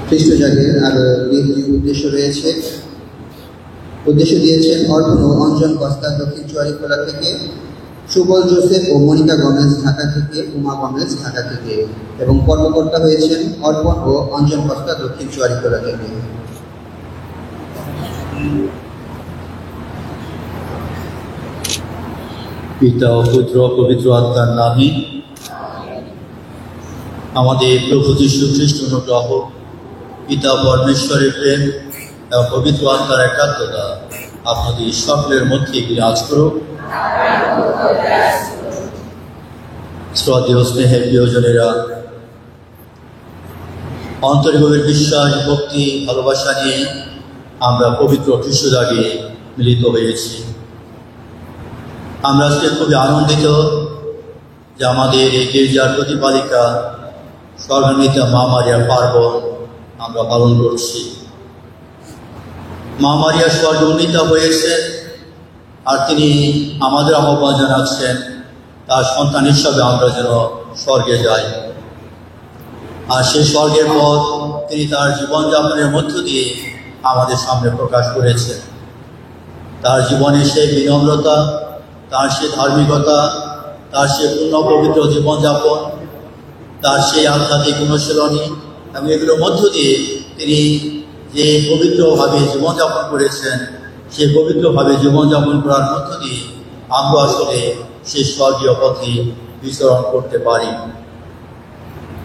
খ্রিস্টজাগের আরো দুটি উদ্দেশ্য রয়েছে। উদ্দেশ্য দিয়েছেন অর্পণ ও অঞ্জন কস্তা দক্ষিণ চুয়াড়ীখোলা থেকে, সুবল জোসেফ ও মনিকা গমেজ ঢাকা থেকে, উমা গমেজ ঢাকা থেকে, এবং কর্মকর্তা হয়েছেন অর্পণ ও অঞ্জন কস্তা দক্ষিণ চুয়াড়ীখোলা থেকে। পিতা ও পুত্র পবিত্র আত্মার নামে। আমাদের প্রভু যীশু খ্রিস্ট অনুগ্রহ, পিতা পরমেশ্বরের প্রেম এবং পবিত্র আত্মার একাত্মতা আপনাদের সকলের মধ্যে বিরাজ করুক। শ্রদ্ধেয় স্নেহের প্রিয়জনেরা, অন্তর্গভীর বিশ্বাস, ভক্তি, ভালোবাসা নিয়ে আমরা পবিত্র খ্রিস্টজাগে মিলিত হয়েছি। আমরা আজকে খুবই আনন্দিত যে আমাদের এই গির্জার প্রতিপালিকা স্বর্গান্বিতা মা মারিয়ার পার্বণ আমরা পালন করছি। মা মারিয়া স্বর্গে উন্নীত হয়েছে, আর তিনি আমাদের আহ্বান জানাচ্ছেন তার সন্তান হিসাবে আমরা যেন স্বর্গে যাই। আর সেই স্বর্গের পথ তিনি তার জীবনযাপনের মধ্য দিয়ে আমাদের সামনে প্রকাশ করেছেন। তার জীবনে সেই বিনম্রতা, তার সেই ধার্মিকতা, তার সেই পূর্ণ পবিত্র জীবনযাপন, তার সেই আধ্যাত্মিক অনুশীলনী এবং এগুলোর মধ্য দিয়ে তিনি যে পবিত্রভাবে জীবনযাপন করেছেন, সেই পবিত্রভাবে জীবনযাপন করার মধ্য দিয়ে আমরা আসলে সেই স্বর্গীয় পথে বিচরণ করতে পারি।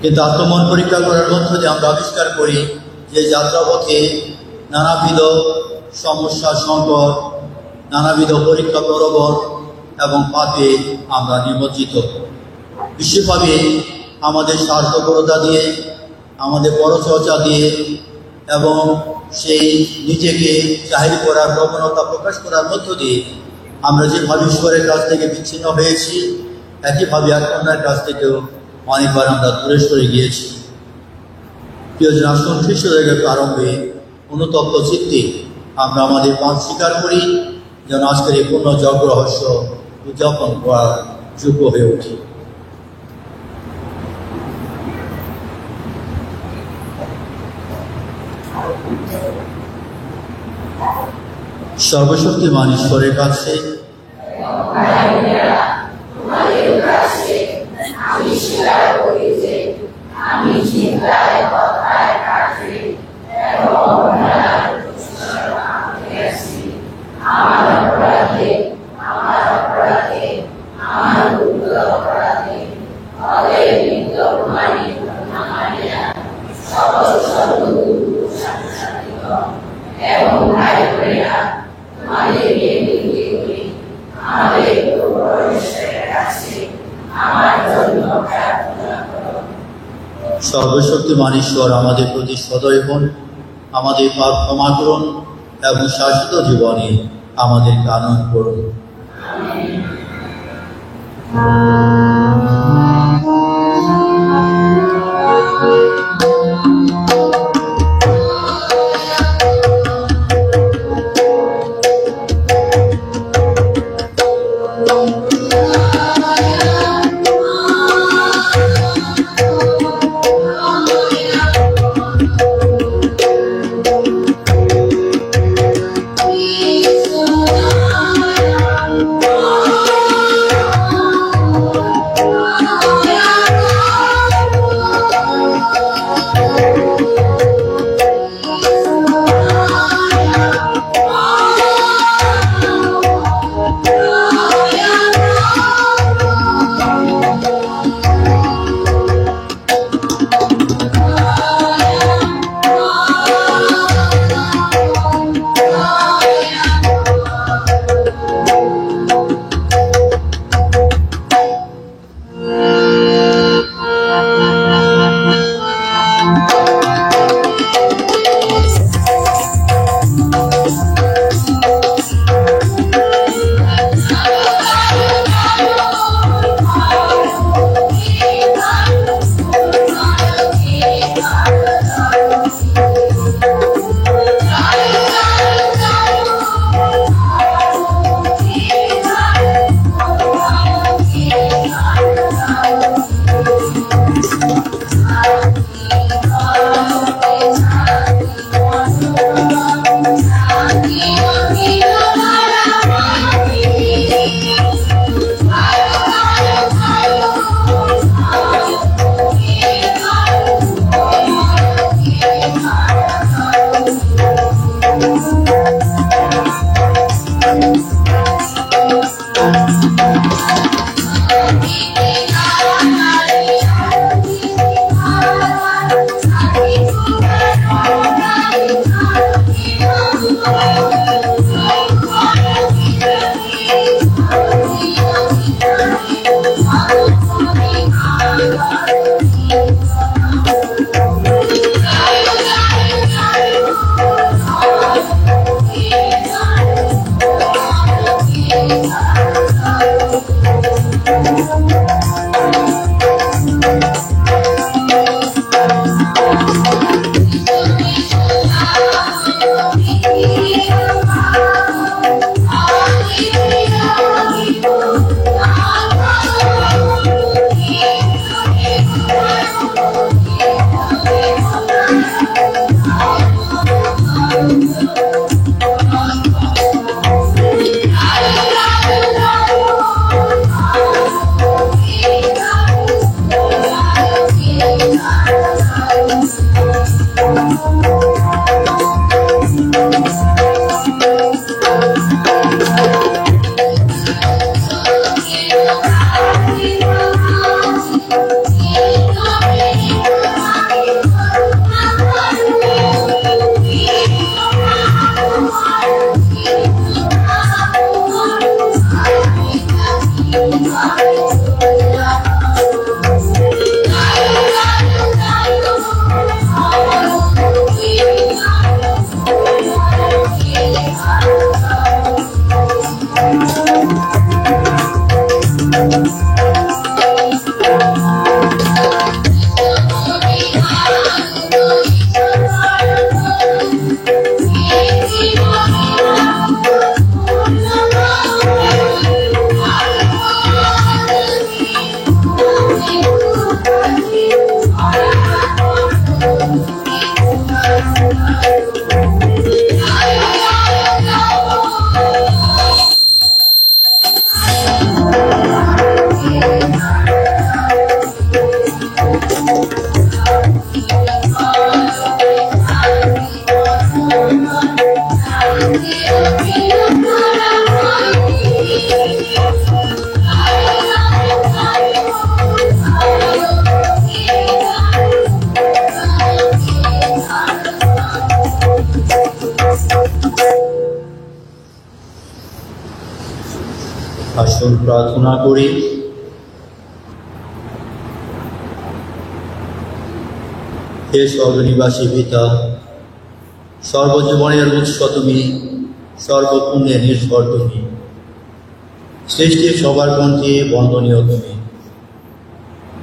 কিন্তু আত্মমন পরীক্ষা করার মধ্য দিয়ে আমরা আবিষ্কার করি যে যাত্রাপথে নানাবিধ সমস্যা, সংকট, নানাবিধ পরীক্ষা প্রলোভন এবং পাপে আমরা নিমজ্জিত। বিশেষভাবে আমাদের স্বার্থপরতা দিয়ে, আমাদের পরচর্চা দিয়ে এবং সেই নিজেকে জাহির করার প্রবণতা প্রকাশ করার মধ্য দিয়ে আমরা যেভাবে ঈশ্বরের কাছ থেকে বিচ্ছিন্ন হয়েছি, একইভাবে আপনার কাছ থেকেও অনেকবার আমরা দূরে সরে গিয়েছি। প্রিয়জন, আসুন খ্রিস্ট জায়গার প্রারম্ভে অনুতপ্ত চিত্তে আমরা আমাদের পাপ স্বীকার করি, যেন আজকের এই পূর্ণ যজ্ঞ রহস্য উদযাপন করার যোগ্য হয়ে উঠি। সর্বশক্তিমান ঈশ্বরের কাছে সর্বশক্তিমান ঈশ্বর আমাদের প্রতি সদয় হন, আমাদের পাপ ক্ষমা করুন এবং শাশ্বত জীবনে আমাদের আনয়ন করুন। আসুন প্রার্থনা করি। হে স্বর্গনিবাসী পিতা, সর্বজীবনের উৎস তুমি, সর্বপুণ্যের নির্ভর তুমি, সৃষ্টির সবার কণ্ঠে বন্দনীয় তুমি।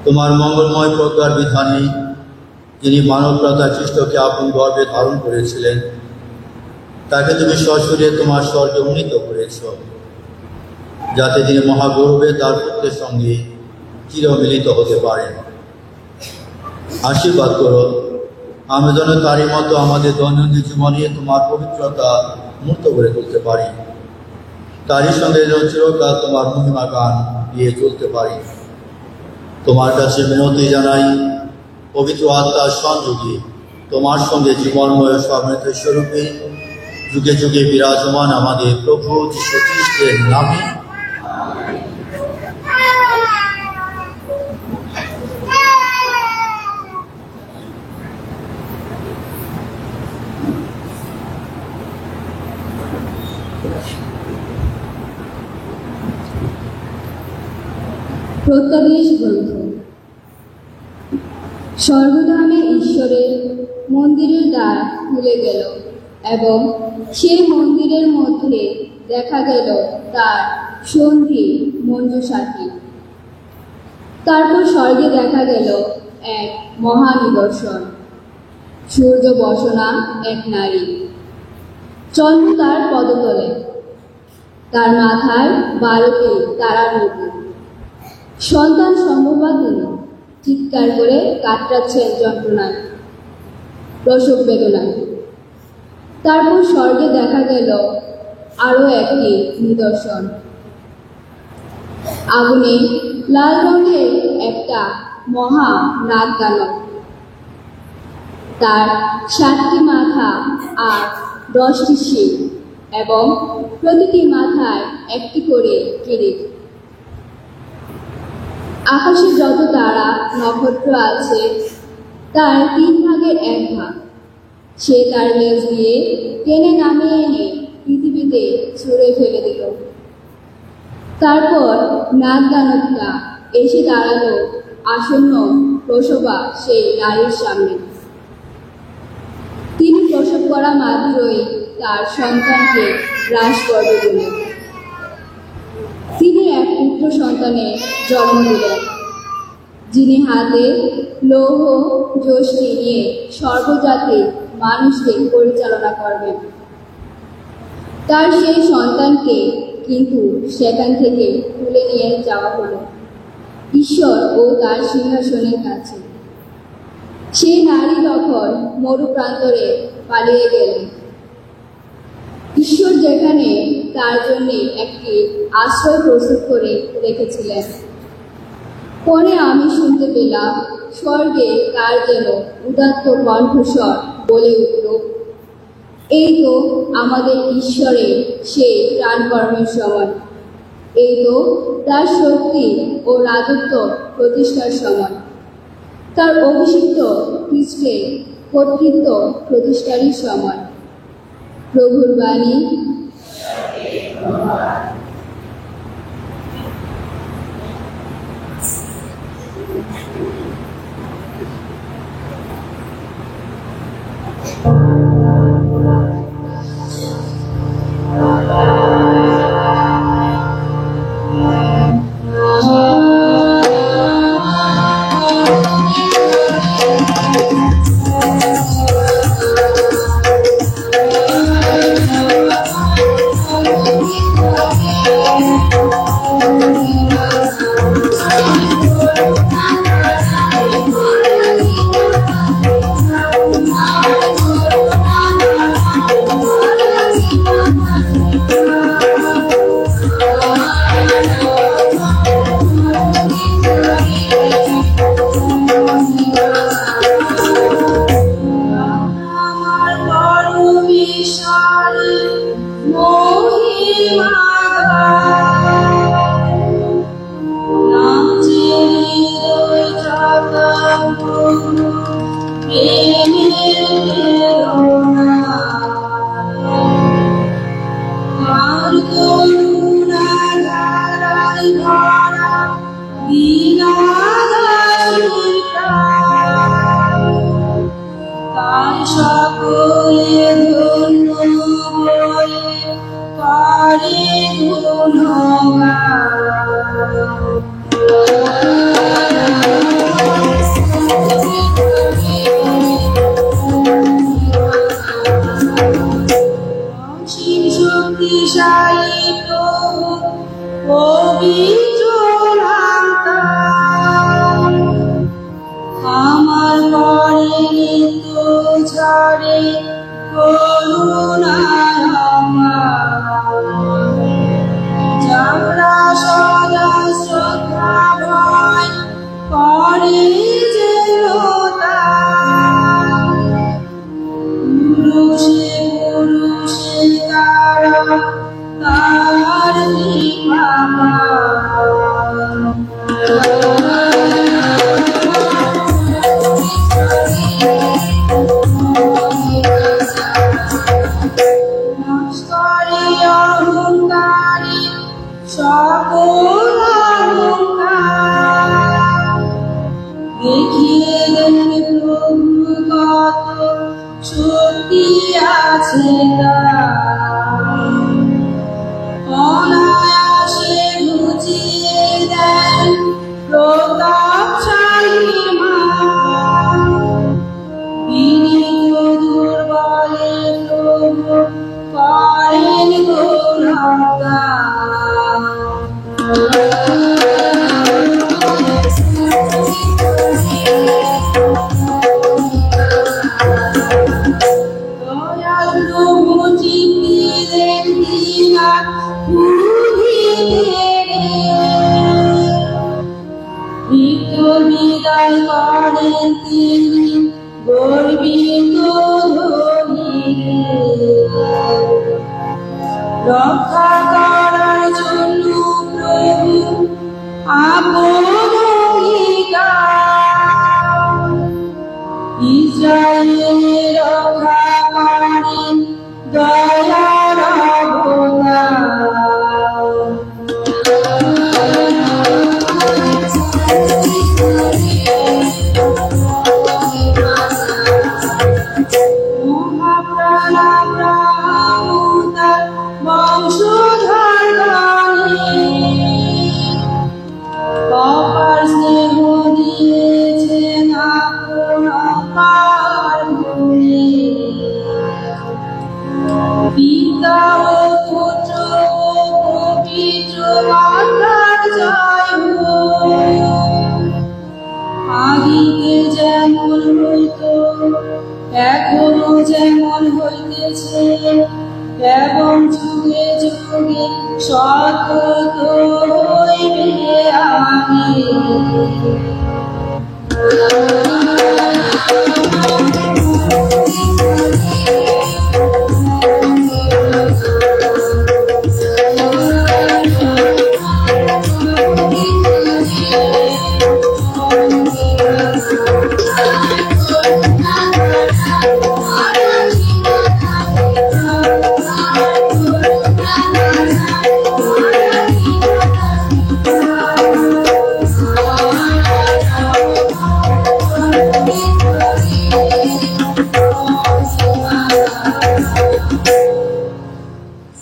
তোমার মঙ্গলময় প্রজ্ঞার বিধানে যিনি মানবপ্রতা খ্রিস্টকে আপন গর্ভে ধারণ করেছিলেন, তাকে তুমি সশরীরে তোমার স্বর্গে উন্নীত করেছ, যাতে তিনি মহাগৌরবে তার পুত্রের সঙ্গে চিরমিলিত হতে পারেন। আশীর্বাদ করো, আমি যেন তারই মতো আমাদের দৈনন্দিন জীবনে তোমার পবিত্রতা মূর্ত করে তুলতে পারি, তারই সঙ্গে চিরকাল তোমার মহিমা গান দিয়ে চলতে পারি। তোমার কাছে মিনতি জানাই, পবিত্র আত্মার সংযোগে তোমার সঙ্গে জীবনময় সমৃদ্ধ স্বরূপে যুগে যুগে বিরাজমান আমাদের প্রভু যীশু খ্রিস্টের নামে। প্রত্যাদেশ গ্রন্থ। স্বর্গধামে ঈশ্বরের মন্দিরের দ্বার খুলে গেল এবং সেই মন্দিরের মধ্যে দেখা গেল তার সঙ্গী মঞ্জুষাটি। তারপর স্বর্গে দেখা গেল এক মহানিদর্শন, সূর্য বসনা এক নারী, চন্দ্র তার পদতলে, তার মাথায় 12টি তারার মুকুট। সন্তান সম্ভবাধীন চিৎকার করে কাতরাচ্ছেন যন্ত্রণায়, প্রসব বেদনায়। তারপর স্বর্গে দেখা গেল আরো একটি নিদর্শন, আগুনে লাল রঙের একটা মহা নাগদানব, তার 7টি মাথা আর 10টি শিং এবং প্রতিটি মাথায় একটি করে কিরিট। আকাশে যত তারা নক্ষত্র আছে তার 3 ভাগের 1 ভাগ সে তার লেজ দিয়ে টেনে নামিয়ে এনে পৃথিবীতে ছুঁড়ে ফেলে দিল। তারপর নাগদানবটা এসে দাঁড়ালো আসন্ন প্রসবা সেই নারীর সামনে। তিনি প্রসব করা মাত্রই তার সন্তানকে হ্রাস গর্ভে দিলেন। তিনি এক পুত্র সন্তানের জন্ম দিলেন, যিনি হাতে লৌহ যষ্টি নিয়ে সর্বজাতির মানুষকে পরিচালনা করবেন। তার সেই সন্তানকে কিন্তু সেখান থেকে তুলে নিয়ে যাওয়া হলো ঈশ্বর ও তার সিংহাসনের কাছে। সেই নারী তখন মরুপ্রান্তরে পালিয়ে গেলেন। ঈশ্বর যেখানে তার জন্য একটি আশ্রয় প্রস্তুত করে রেখেছিলেন। পরে আমি শুনতে পেলাম স্বর্গে কার যেন উদাত্ত কণ্ঠস্বর বলে উঠল, এই তো আমাদের ঈশ্বরের সেই প্রাণকর্মের সময়, এই তো তার শক্তি ও রাজত্ব প্রতিষ্ঠার সময়, তার অভিষিক্ত খ্রিস্টের কর্তৃত্ব প্রতিষ্ঠারই সময়। প্রভুর বাণী।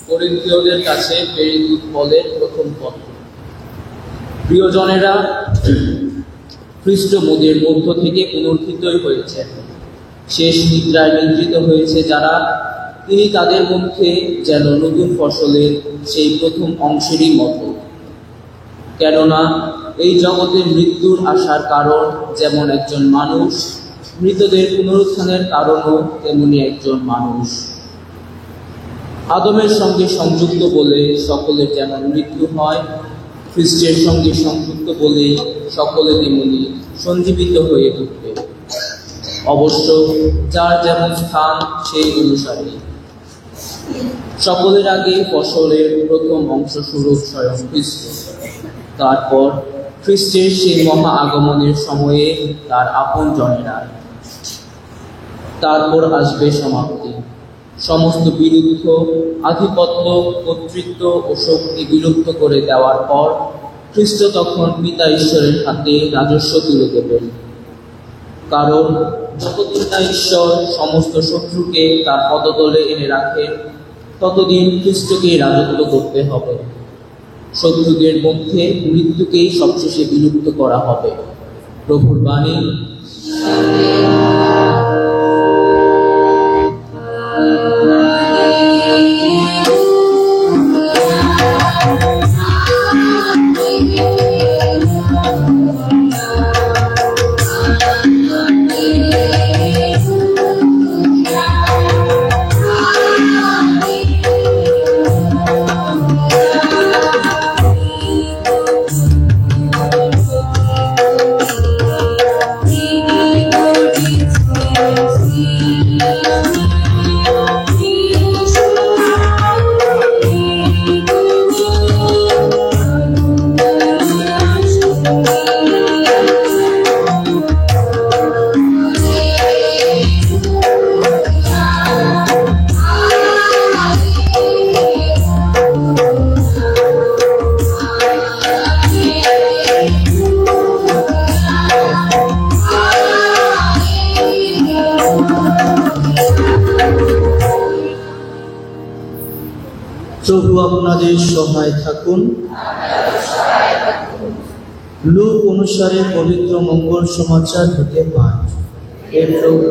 করিন্থীয়দের কাছে প্রেরিত পলের প্রথম পত্র। প্রিয়জনেরা, খ্রিস্ট মোদের মধ্য থেকে পুনরুত্থিতই হয়েছে, শেষ নিদ্রায় নিদ্রিত হয়েছে যারা, তিনি তাদের মধ্যে যেন নতুন ফসলের সেই প্রথম অংশেরই মতো। কেননা এই জগতে মৃত্যুর আসার কারণ যেমন একজন মানুষ, মৃতদের পুনরুত্থানের কারণও তেমনি একজন মানুষ। আদমের সঙ্গে সংযুক্ত বলে সকলের যেমন মৃত্যু হয়, খ্রিস্টের সঙ্গে সংযুক্ত বলেই সকলে তেমনি সঞ্জীবিত হয়ে উঠবে। অবশ্য যার যেমন স্থান সেই অনুসারে। সকলের আগে ফসলের প্রথম অংশ স্বরূপ স্বয়ং খ্রিস্ট, তারপর খ্রিস্টের সেই মহা আগমনের সময়ে তার আপন জনেরা, তারপর আসবে সমাপ্তি। সমস্ত বিরুদ্ধ আধিপত্য, কর্তৃত্ব ও শক্তি বিলুপ্ত করে দেওয়ার পর খ্রিস্ট তখন পিতা ঈশ্বরের হাতে রাজস্ব তুলে দেবেন। কারণ যতদিন না ঈশ্বর সমস্ত শত্রুকে তার পদতলে এনে রাখেন, ততদিন খ্রিস্টকে রাজত্ব করতে হবে। শত্রুদের মধ্যে মৃত্যুকেই সবশেষে বিলুপ্ত করা হবে। প্রভুর বাণী। প্রভু আপনাদের সহায় থাকুন। লূক অনুসারে পবিত্র মঙ্গল সমাচার হতে পাঠ। হে প্রভু,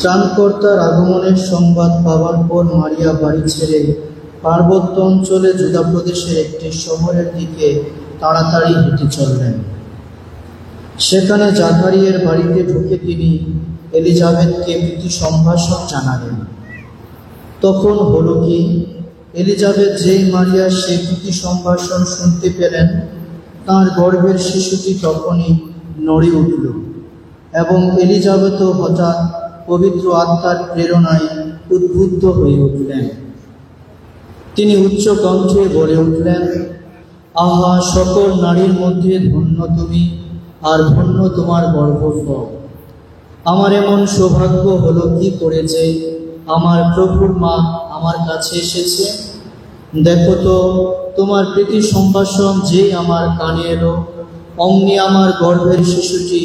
ত্রাণকর্তার আগমনের সংবাদ পাওয়ার পর মারিয়া বাড়ি ছেড়ে পার্বত্য অঞ্চলে জুদা প্রদেশের একটি শহরের দিকে তাড়াতাড়ি হেঁটে চললেন। সেখানে জাকারিয়ার বাড়িতে ঢুকে তিনি এলিজাবেথকে প্রীতি সম্ভাষণ জানালেন। তখন হলো কি, এলিজাবেথ যেই মারিয়ার সেই প্রীতি সম্ভাষণ শুনতে পেলেন, তাঁর গর্ভের শিশুটি তখনই নড়ে উঠল এবং এলিজাবেথও হঠাৎ পবিত্র আত্মার প্রেরণায় উদ্বুদ্ধ হয়ে উঠলেন। তিনি উচ্চ কণ্ঠে বলে উঠলেন, আহা, সকল নারীর মধ্যে ধন্য তুমি, আর ধন্য তোমার গর্ভফল। আমার এমন সৌভাগ্য হলো কি করে যে আমার প্রভুর মা আমার কাছে এসেছে। দেখো তো, তোমার প্রীতি সম্ভাষণ যেই আমার কানে এলো, অমনি আমার গর্ভের শিশুটি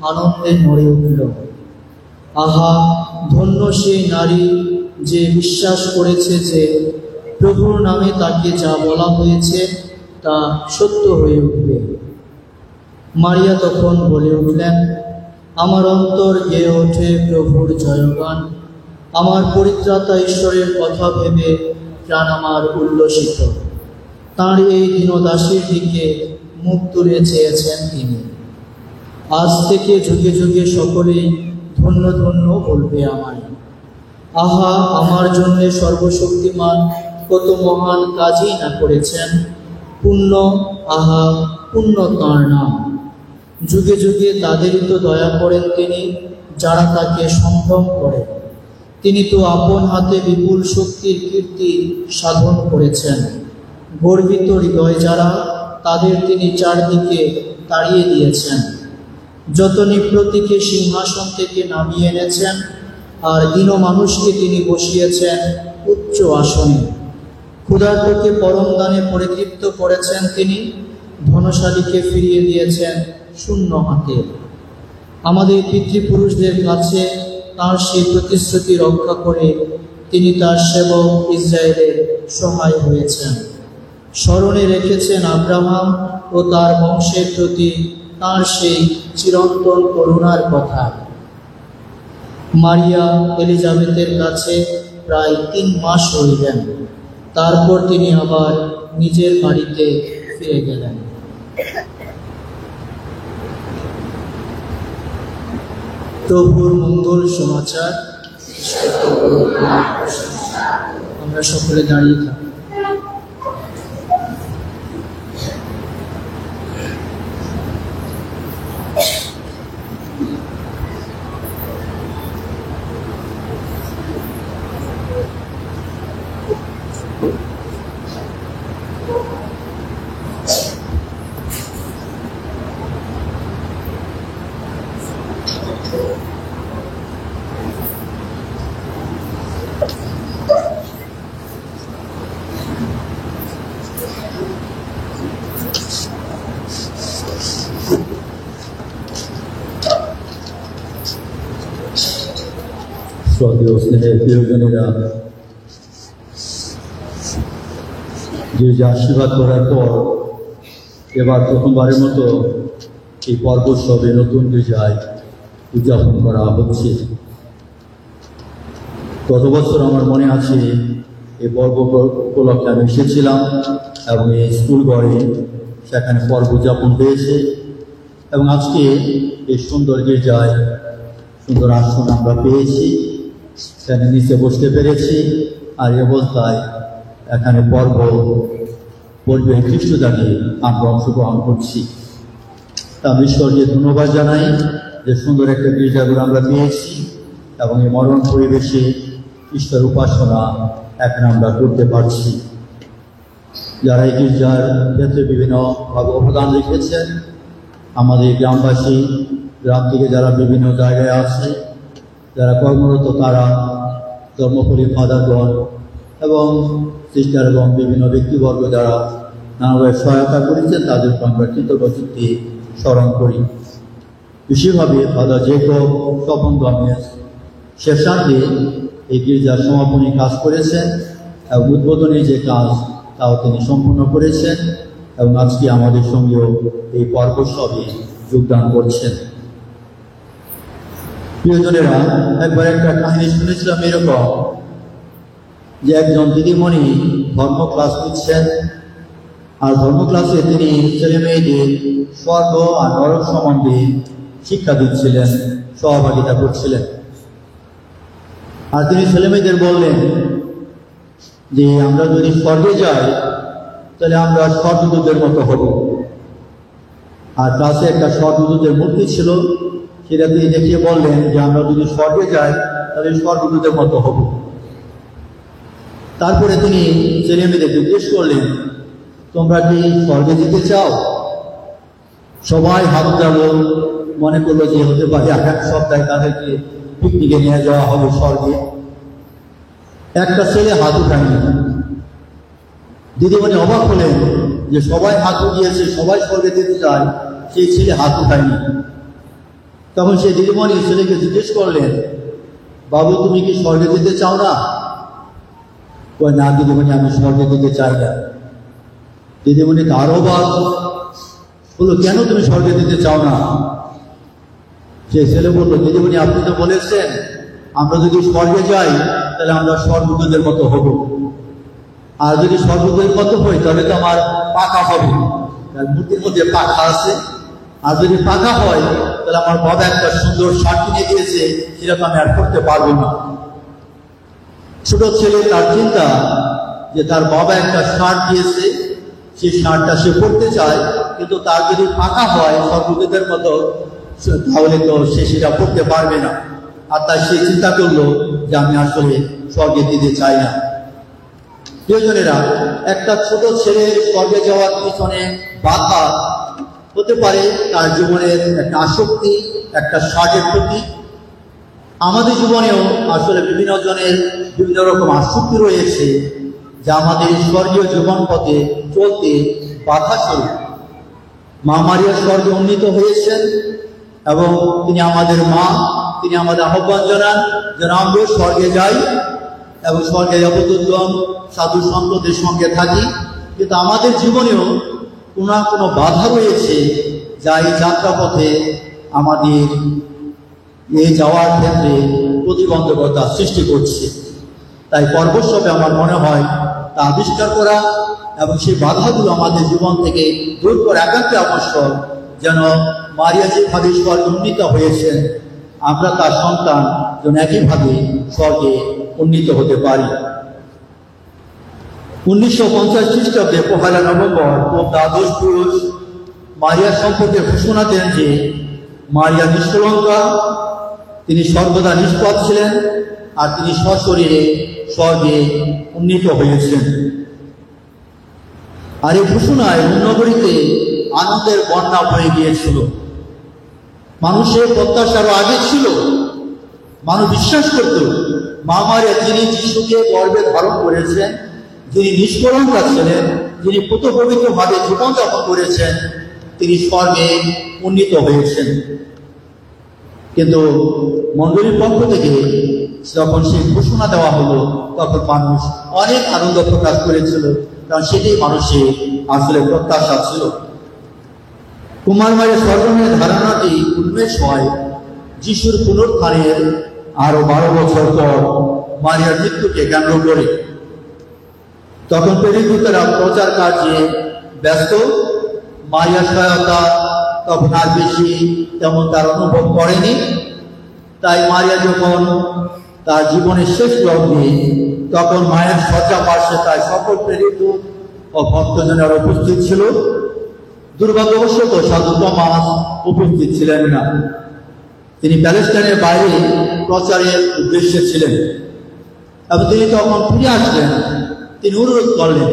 আনন্দে নড়ে উঠল। আহা, ধন্য সেই নারী যে বিশ্বাস করেছে যে প্রভুর নামে তাকে যা বলা হয়েছে তা সত্য হয়ে উঠবে। মারিয়া তখন বলে উঠলেন, আমার অন্তর গেয়ে ওঠে প্রভুর জয়গান। আমার পরিত্রাতা ঈশ্বরের কথা ভেবে প্রাণ আমার উল্লসিত। তাঁর এই দীনদাসীর দিকে মুখ তুলে চেয়েছেন তিনি। আজ থেকে যুগে যুগে সকলেই ধন্য ধন্য বলবে আমায়। আহা, আমার জন্য সর্বশক্তিমান কত মহান কাজই না করেছেন। পুণ্য, আহা, পুণ্য তাঁর নাম। যুগে যুগে তাদেরই তো দয়া করেন তিনি, যারা তাকে সম্ভ্রম করে। তিনি তো আপন হাতে বিপুল শক্তির কীর্তি সাধন করেছেন। গর্বিত হৃদয় যারা, তাদের তিনি চারদিকে তাড়িয়ে দিয়েছেন। যত নিপ্রতিকে সিংহাসন থেকে নামিয়ে এনেছেন, আর দীন মানুষকে তিনি বসিয়েছেন উচ্চ আসনে। ক্ষুধার্তকে পরম দানে পরিতৃপ্ত করেছেন তিনি, ধনশালীকে ফিরিয়ে দিয়েছেন শূন্য হাতে। আমাদের পিতৃপুরুষদের কাছে তাঁর সেই প্রতিশ্রুতি রক্ষা করে তিনি তার সেবক ইসরায়েলের সহায় হয়েছেন। স্মরণে রেখেছেন আব্রাহাম ও তার বংশের প্রতি তাঁর সেই চিরন্তন করুণার কথা। মারিয়া এলিজাবেথের কাছে প্রায় 3 মাস রইলেন। তারপর তিনি আবার নিজের বাড়িতে ফিরে গেলেন। প্রভুর মঙ্গল সমাচার। আমরা সকলে দাঁড়িয়ে থাকি। শ্রদ্ধেয় স্নেহের প্রিয়জনেরা, যে আশীর্বাদ করার পর এবার প্রথমবারের মতো এই পর্বোৎসবে নতুন গির্জায় উদযাপন করা হচ্ছে। গত বছর আমার মনে আছে এই পর্ব উপলক্ষে আমি এসেছিলাম এবং এই স্কুল ঘরে সেখানে পর্ব উদযাপন হয়েছে এবং আজকে এই সুন্দর গির্জায় সুন্দর আসন আমরা পেয়েছি, সেখানে নিচে বসতে পেরেছি। আর এই অবস্থায় এখানে পর্বে খ্রিস্টজাগে আমরা অংশগ্রহণ করছি। তা আমি ঈশ্বরকে ধন্যবাদ জানাই যে সুন্দর একটা গির্জাগুলো আমরা পেয়েছি এবং এই মরণ পরিবেশে ঈশ্বর উপাসনা এখানে আমরা করতে পারছি। যারা এই গির্জার ক্ষেত্রে বিভিন্নভাবে অবদান রেখেছেন, আমাদের গ্রামবাসী, গ্রাম থেকে যারা বিভিন্ন জায়গায় আছে, যারা কর্মরত, তারা ধর্মপল্লী ফাদারগণ এবং সিস্টার এবং বিভিন্ন ব্যক্তিবর্গ যারা নানাভাবে সহায়তা করেছেন, তাদেরকে আমরা কৃতজ্ঞচিত্তে স্মরণ করি। বিশেষভাবে ফাদার জেকব স্বপন গমেজ শেষান্তে এই গির্জার সমাপনী কাজ করেছেন এবং উদ্বোধনী যে কাজ তাও তিনি সম্পূর্ণ করেছেন এবং আজকে আমাদের সঙ্গেও এই পর্বোৎসবে যোগদান করছেন। প্রিয়জনেরা, একবার একটা কাহিনী শুনেছিলাম এরকম যে একজন দিদিমণি ধর্ম ক্লাস নিচ্ছেন, আর ধর্ম ক্লাসে তিনি ছেলে মেয়েদের স্বর্গ আর নরক সম্বন্ধে শিক্ষা দিচ্ছিলেন, সহভাগিতা করছিলেন। আর তিনি ছেলে মেয়েদের বললেন যে আমরা যদি স্বর্গে যাই তাহলে আমরা স্বর্গদূতের মতো হব। আর ক্লাসে একটা স্বর্গদূতের মূর্তি ছিল, সেটা তিনি দেখিয়ে বললেন যে আমরা যদি স্বর্গে যাই তাহলে স্বর্গদূতের মতো হব। তারপরে তিনি ছেলে মেয়েদের জিজ্ঞেস করলেন, তোমরা কি স্বর্গে যেতে চাও? সবাই হাত উঠালো, মনে করলো যে হতে পারে আগামী সপ্তাহে তাদেরকে পিকনিকে নিয়ে যাওয়া হবে স্বর্গে। একটা ছেলে হাত উঠায়নি। দিদিমণি অবাক হলেন যে সবাই হাত উঠিয়েছে, সবাই স্বর্গে যেতে চায়, সেই ছেলে হাত উঠায়নি। তখন সেই দিদিমণি ছেলেকে জিজ্ঞেস করলেন, বাবু তুমি কি স্বর্গে যেতে চাও না? কই না দিদিমণি, আমি স্বর্গে যেতে চাই না। দিদিমণি আরো অবাক বললো, কেন তুমি স্বর্গে যেতে চাও না? সে ছেলে বললো, দিদিমণি আপনি তো বলেছেন আমরা যদি স্বর্গে যাই তাহলে আমরা স্বর্গদূতের মতো হব, আর যদি স্বর্গদূতের মতো হই তাহলে তো আমার পাখা হবে, মূর্তির মধ্যে পাখা আছে, আর যদি পাখা হয় তাহলে আমার বাবা একটা সুন্দর শার্ট কিনে দিয়েছে, সেটা তো আমি আর করতে পারবো না। ছোট ছেলে তার চিন্তা যে তার বাবা একটা শার্ট দিয়েছে, সেই শার্টটা সে পরতে চায়, কিন্তু তার যদি পাখা হয় স্বর্গদূতের মতো তাহলে তো সে সেটা পড়তে পারবে না। আর তাই সে চিন্তা করলো যে আমি আসলে স্বর্গে যেতে চাই না। প্রিয়জনেরা, একটা ছোট ছেলের স্বর্গে যাওয়ার পিছনে বাধা হতে পারে তার জীবনের একটা আসক্তি, একটা শার্টের প্রতি। আমাদের জীবনেও আসলে বিভিন্ন জনের বিভিন্ন রকম আসক্তি রয়েছে, যা আমাদের স্বর্গীয় জীবন পথে চলতে বাধা স্বরূপ। মা মারিয়া স্বর্গে উন্নীত হয়েছেন এবং তিনি আমাদের মা, তিনি আমাদের আহ্বান জানান যেন আমরা স্বর্গে যাই এবং স্বর্গে অবদূতগণ সাধু সন্তদের সঙ্গে থাকি। কিন্তু আমাদের জীবনেও কোনো না কোনো বাধা রয়েছে, যা এই যাত্রাপথে আমাদের এই যাওয়ার ক্ষেত্রে প্রতিবন্ধকতা সৃষ্টি করছে। তাই পর্বসবে আমার মনে হয় তা আবিষ্কার করা এবং সেই বাধাগুলো আমাদের জীবন থেকে দূর করা একান্তই আবশ্যক, যেন মারিয়া যেভাবে স্বর্গে উন্নীত হয়েছেন আমরা তার সন্তান যেন একইভাবে স্বর্গে উন্নীত হতে পারি। 1950 খ্রিস্টাব্দে 1 নভেম্বর পোপ দ্বাদশ পুরুষ মারিয়ার সম্পর্কে ঘোষণা দেন যে মারিয়া নিষ্কলঙ্কা, তিনি সর্বদা নিষ্পাপ ছিলেন, আর তিনি সশরীরে স্বর্গে উন্নীত হয়েছেন। আর এই ঘোষণায় নগরীতে আনন্দের বন্যা বয়ে গিয়েছিল। মানুষের প্রত্যাশারও আগে ছিল, মানুষ বিশ্বাস করত মা মারিয়া যিনি যিশুকে গর্ভে ধারণ করেছেন, যিনি নিষ্কলঙ্কা ছিলেন, যিনি পুতপবিত্রভাবে জীবনযাপন করেছেন, তিনি স্বর্গে উন্নীত হয়েছেন। কিন্তু মণ্ডলীর পক্ষ থেকে যখন সেই ঘোষণা দেওয়া হলো তখন মানুষ অনেক আনন্দ প্রকাশ করেছিল, কারণ সেটাই মানুষের আসলে প্রত্যাশা ছিল। কুমার মায়ের স্বর্গের ধারণাটি উন্মেষ হয় যিশুর পুনরুত্থানের আরো 12 বছর পর মারিয়ার মৃত্যুকে কেন্দ্র করে। তখন প্রেরিতরা প্রচার কার্যে ব্যস্ত, মারিয়ার সহায়তা তখন আর বেশি তেমন তার অনুভব করেনি। তাই মারিয়া যখন তার জীবনের শেষ লগ্নে তখন মায়ের শয্যা পার্শ্বে তার সকল প্রেরিত ও ভক্তজনের উপস্থিত ছিল। দুর্ভাগ্যবশত সাধু টমাস উপস্থিত ছিলেন না, তিনি প্যালেস্টাইনের বাইরে প্রচারের উদ্দেশ্যে ছিলেন। এবং তিনি তখন ফিরে আসলেন, তিনি অনুরোধ করলেন,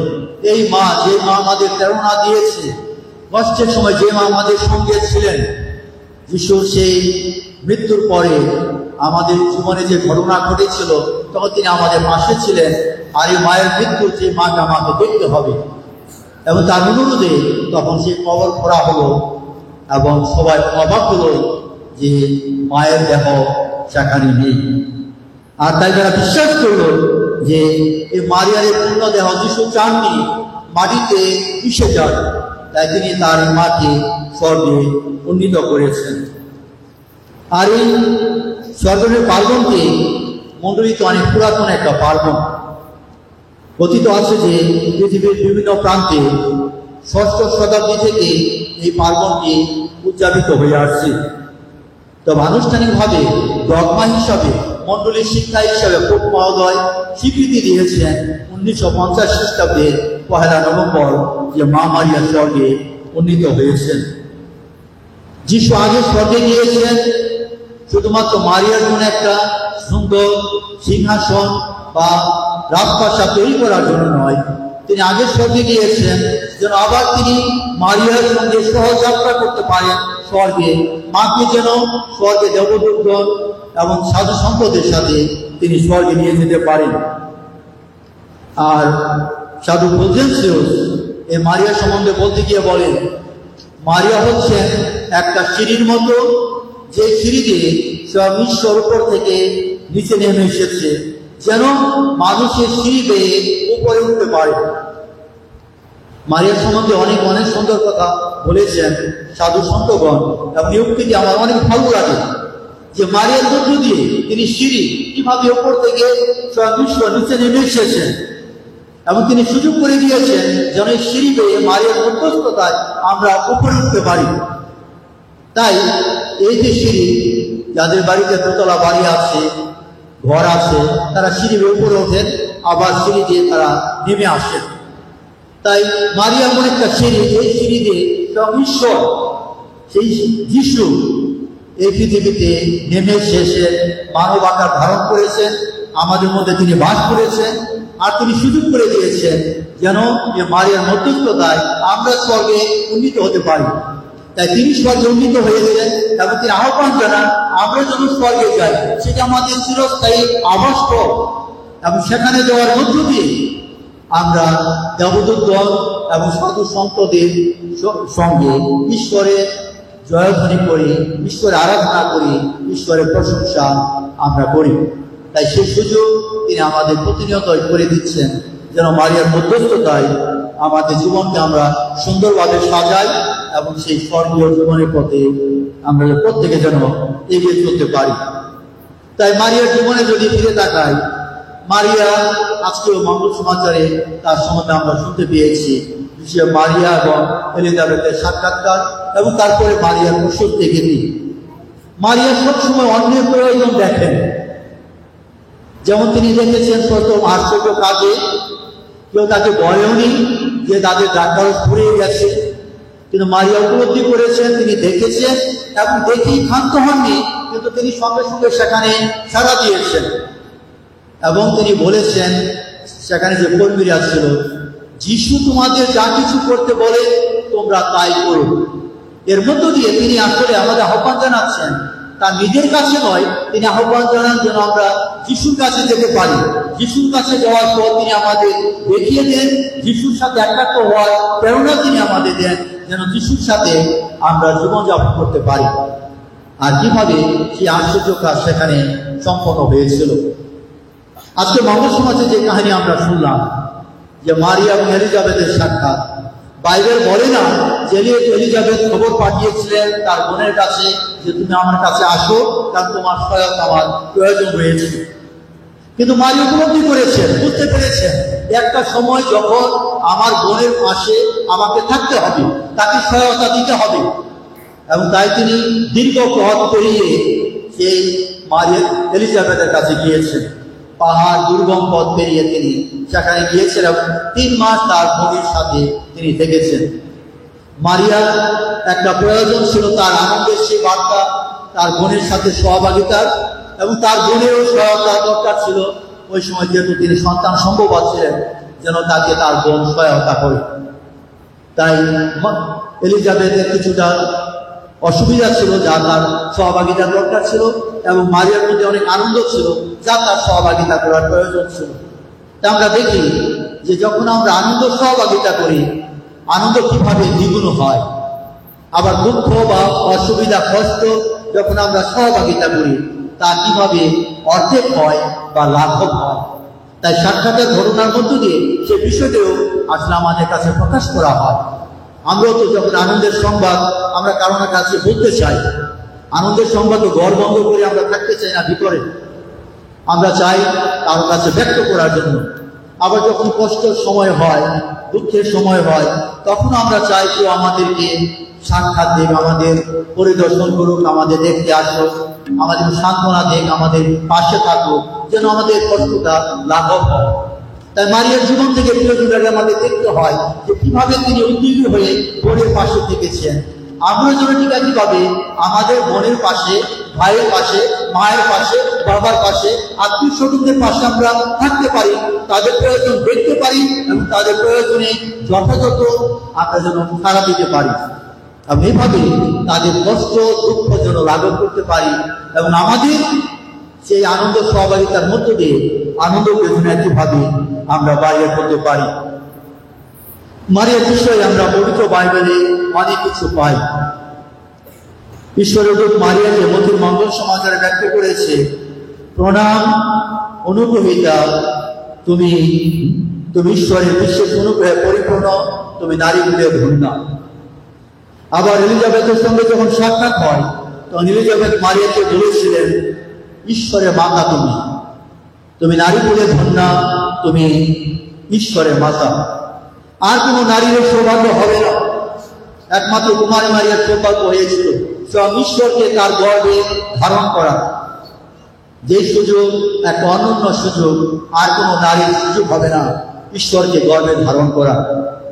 এই মা, যে মা আমাদের প্রেরণা দিয়েছে, কষ্টের সময় যে মা আমাদের সঙ্গে ছিলেন, যিশুর সেই মৃত্যুর পরে আমাদের জীবনে যে ঘটনা ঘটেছিল তখন তিনি আমাদের পাশে ছিলেন, আর এই মায়ের মৃত্যুর যে মাকে আমাকে দেখতে হবে। এবং তার অনুরোধে তখন সেই কবর করা হলো এবং সবাই অবাক হলো যে মায়ের দেহ সেখানে নেই। আর তাই যারা বিশ্বাস করল যে এই মারিয়ারের পূর্ণ দেহ যিশু চাননি মাটিতে মিশে যান, তাই তিনি তার মাকে স্বর্গে উন্নীত করেছেন। আর এই স্বর্গের পার্বণকে মণ্ডলীত অনেক পুরাতন একটা পার্বণ। কথিত আছে যে পৃথিবীর বিভিন্ন প্রান্তে 6ষ্ঠ শতাব্দী থেকে এই পার্বণটি উদযাপিত হয়ে আসছে। তবে আনুষ্ঠানিকভাবে ডগমা হিসাবে, মণ্ডলীর শিক্ষা হিসাবে পোপ মহোদয় স্বীকৃতি দিয়েছেন 1950 খ্রিস্টাব্দে 1 নভেম্বর যে মা মারিয়া স্বর্গে উন্নীত হয়েছেন। যিশু আগে স্বর্গে গিয়েছেন শুধুমাত্র মারিয়ার জন্য একটা সুন্দর সিংহাসন বা রাজপ্রাসাদ তৈরি করার জন্য নয়, তিনি আগে স্বর্গে গিয়েছেন যেন আবার তিনি মারিয়ার সঙ্গে সহযাত্রা করতে পারেন স্বর্গে, মাকে যেন স্বর্গে দেবদূতগণ এবং সাধু সম্পদের সাথে তিনি স্বর্গে নিয়ে যেতে পারেন। আর সাধু ফুলজেনসিয়াস এই মারিয়া সম্বন্ধে বলতে গিয়ে বলেন, মারিয়া হচ্ছেন একটা সিঁড়ির মতো, যে সিঁড়ি দিয়ে সব ঈশ্বর উপর থেকে নিচে নেমে এসেছে, যেন মানুষের সিঁড়ি বেয়ে উপরে উঠতে পারে। মারিয়ার সম্বন্ধে অনেক অনেক সুন্দর কথা বলেছেন সাধু সন্তগণ, এবং এই উক্তিটি আমার অনেক ভালো লাগে যে মারিয়ার মধ্য দিয়ে তিনি সিঁড়ি কিভাবে উপর থেকে সব ঈশ্বর নিচে নেমে এসেছেন, এবং তিনি সুযোগ করে দিয়েছেন যেন এই সিঁড়ি বেয়ে মারিয়ার মধ্যস্থতায় আমরা উপরে উঠতে পারি। তাই এই যে সিঁড়ি, যাদের বাড়িতে দোতলা বাড়ি আছে, ঘর আছে, তারা সিঁড়ি বেয়ে উপরে ওঠেন, আবার সিঁড়ি দিয়ে তারা নেমে আসেন। তাই মারিয়া এমন একটা সিঁড়ি, এই সিঁড়ি দিয়ে ঈশ্বর, সেই যিশু এই পৃথিবীতে নেমে এসে মানব আকার ধারণ করেছেন, আমাদের মধ্যে তিনি বাস করেছেন, আর তিনি সুযোগ করে দিয়েছেন যেন এই মারিয়ার মধ্যস্থতায় আমরা স্বর্গে উন্নীত হতে পারি। তাই তিনি স্বর্গে উন্নীত হয়েছেন এবং তিনি আহ্বান জানান আমরা যেন স্বর্গে যাই, সেটা আমাদের চিরস্থায়ী আবাসস্থল, এবং সেখানে যাওয়ার মধ্য দিয়ে আমরা দেবদূতগণ এবং সাধু সন্তদের সঙ্গে ঈশ্বরের জয়ধ্বনি করি, ঈশ্বরের আরাধনা করি, ঈশ্বরের প্রশংসা আমরা করি। তাই সেই সুযোগ তিনি আমাদের প্রতিনিয়ত করে দিচ্ছেন যেন মারিয়ার মধ্যস্থতায় আমাদের জীবনকে আমরা সুন্দরভাবে সাজাই এবং সেই স্বর্গীয় জীবনের পথে আমরা প্রত্যেকে যেন এগিয়ে চলতে পারি। তাই মারিয়ার জীবনে যদি ফিরে তাকাই, মারিয়া আজকেও মঙ্গল সমাচারে তার সম্বন্ধে আমরা শুনতে পেয়েছি, বিশেষ মারিয়া এবং এলিজাবেথের সাক্ষাৎকার এবং তারপরে মারিয়ার প্রসব থেকে নিয়ে মারিয়া সবসময় অন্যের প্রয়োজন দেখেন। যেমন তিনি দেখেছেন প্রথম আশ্চর্য কাজে কেউ তাকে বলেওনি যে তাদের ডাক্তার ফুরিয়ে গেছে, কিন্তু মারিয়া উপলব্ধি করেছেন, তিনি দেখেছেন এবং দেখেই ক্ষান্ত হননি, কিন্তু তিনি সঙ্গে সঙ্গে সেখানে সাড়া দিয়েছেন এবং তিনি বলেছেন সেখানে যে কর্মীরা ছিল, যিশু তোমাদের যা কিছু করতে বলে তোমরা তাই করো। এর মধ্য দিয়ে তিনি আসলে আমাদের আহ্বান জানাচ্ছেন, তার নিজের কাছে নয়, তিনি আহ্বান জানান যেন আমরা যিশুর কাছে যেতে পারি। যিশুর কাছে যাওয়ার পর তিনি আমাদের দেখিয়ে দেন, যিশুর সাথে একাত্ম হওয়ার প্রেরণা তিনি আমাদের দেন, যেন যিশুর সাথে আমরা জীবনযাপন করতে পারি। আর কিভাবে সেই আশ্চর্য কাজ সেখানে সম্পন্ন হয়েছিল। আজকে মঙ্গল সমাজে যে কাহিনী আমরা শুনলাম, যে মারিয়া এবং এলিজাবেথের সাক্ষাৎ, বাইবেল বলে না যে এলিজাবেথ খবর পাঠিয়েছিলেন তার বোনের কাছে যে তুমি আমার কাছে আসো, কারণ তোমার সহায়তা আমার প্রয়োজন রয়েছে। কিন্তু মারিয়া উপলব্ধি করেছেন, বুঝতে পেরেছেন একটা সময় যখন আমার বোনের পাশে আমাকে থাকতে হবে, তাকে সহায়তা দিতে হবে, এবং তাই তিনি দীর্ঘ পথ পেরিয়ে সেই মারিয়া এলিজাবেথের কাছে গিয়েছেন। পাহাড় দুর্গম পথ পেরিয়ে তিনি সেখানে গিয়েছেন এবং 3 মাস তার বোনের সাথে তিনি থেকেছেন। মারিয়ার একটা প্রয়োজন ছিল তার আনন্দের সেই বার্তা, তার বোনের সাথে সহভাগিতার, এবং তার বোনেরও সহায়তা দরকার ছিল। ওই সময় যেহেতু তিনি সন্তান সম্ভব আছিলেন, যেন তাকে তার বোন সহায়তা করে। তাই এলিজাবেথের কিছুটা অসুবিধা ছিল, যা তার সহভাগিতার দরকার ছিল, এবং মারিয়ার মধ্যে অনেক আনন্দ ছিল, যা তার সহভাগিতা করার প্রয়োজন ছিল। তা আমরা দেখি যে যখন আমরা আনন্দ সহভাগিতা করি, আনন্দ কিভাবে দ্বিগুণ হয়। আবার দুঃখ বা অসুবিধা কষ্ট যখন আমরা সহভাগিতা করি, তা কিভাবে অর্ধেক হয় বা লাঘব হয়। তাই সাক্ষাতের ঘটনার মধ্য দিয়ে সে বিষয়টিও আসলে আমাদের কাছে প্রকাশ করা হয়। আমরাও তো যখন আনন্দের সংবাদ আমরা কারোর কাছে বলতে চাই, আনন্দের সংবাদ ঘর বন্ধ করে আমরা থাকতে চাই না, ভিতরে আমরা চাই কারোর কাছে ব্যক্ত করার জন্য। আবার যখন কষ্টের সময় হয়, দুঃখের সময় হয়, তখন আমরা চাই কেউ আমাদেরকে সাক্ষাৎ দেখ, আমাদের পরিদর্শন করুক, আমাদের দেখতে আসুক, আমাদের সান্ত্বনা দেখ, আমাদের পাশে থাকুক, যেন আমাদের কষ্টটা লাঘব হয়। তাই মারিয়ার জীবন থেকে প্রিয়জনকে আমাদের দেখতে হয় যে কিভাবে তিনি উদ্যোগী হয়ে বোনের পাশে থেকেছেন। আমরা যেন ঠিক একইভাবে আমাদের বোনের পাশে, ভাইয়ের পাশে, মায়ের পাশে, বাবার পাশে, আত্মীয় স্বজনদের পাশে আমরা থাকতে পারি, তাদের প্রয়োজন দেখতে পারি এবং তাদের প্রয়োজনে যথাযথ আমরা যেন সাড়া দিতে পারি, এবং এইভাবে তাদের কষ্ট দুঃখ যেন লাঘব করতে পারি, এবং আমাদের সেই আনন্দ সহভাগিতার মধ্য দিয়ে আনন্দকে যেন একইভাবে আমরা বাইরে করতে পারি। মারিয়ার বিষয়ে আমরা পবিত্র বাইবেলে অনেক কিছু পাই। ঈশ্বরের দূত মারিয়াকে মতির মঙ্গল সমাচারে ব্যক্ত করেছে, প্রণাম অনুগ্রহীতা, তুমি ঈশ্বরের বিশেষ অনুগ্রহে পরিপূর্ণ, তুমি নারীকুলে ধন্য। আবার এলিজাবেথের সঙ্গে যখন সাক্ষাৎ হয়, তখন এলিজাবেথ মারিয়াকে বলেছিলেন, ঈশ্বরের মাতা তুমি নারীকুলে ধন্য, তুমি ঈশ্বরের মাতা। আর কোন নারীর সৌভাগ্য হবে না, একমাত্র কুমারী মারিয়ার সৌভাগ্য হয়েছিল স্বয়ং ঈশ্বরকে তার গর্ভে ধারণ করা। যে সুযোগ, এক অনন্য সুযোগ, আর কোন নারীর সুযোগ হবে না ঈশ্বরকে গর্ভে ধারণ করা।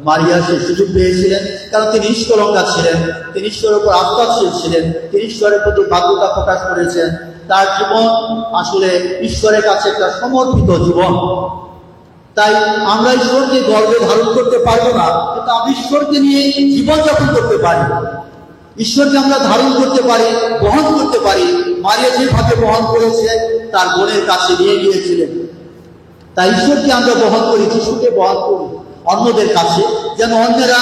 মারিয়া সেই সুযোগ পেয়েছিলেন, কারণ তিনি ঈশ্বরঙ্গা ছিলেন, তিনি ঈশ্বরের উপর আস্থাশীল ছিলেন, তিনি ঈশ্বরের প্রতি বাধ্যতা প্রকাশ করেছেন। তার জীবন আসলে ঈশ্বরের কাছে একটা সমর্পিত জীবন। তাই আমরা ঈশ্বরকে গর্ভে ধারণ করতে পারবো না, কিন্তু আমরা ঈশ্বরকে নিয়ে জীবনযাপন করতে পারি, ঈশ্বরকে আমরা ধারণ করতে পারি, বহন করতে পারি। মারিয়া যেভাবে বহন করেছে, তার বোনের কাছে নিয়ে গিয়েছিলেন। তাই ঈশ্বরকে আমরা বহন করি, যিশুকে বহন করি অন্যদের কাছে, যেন অন্যেরা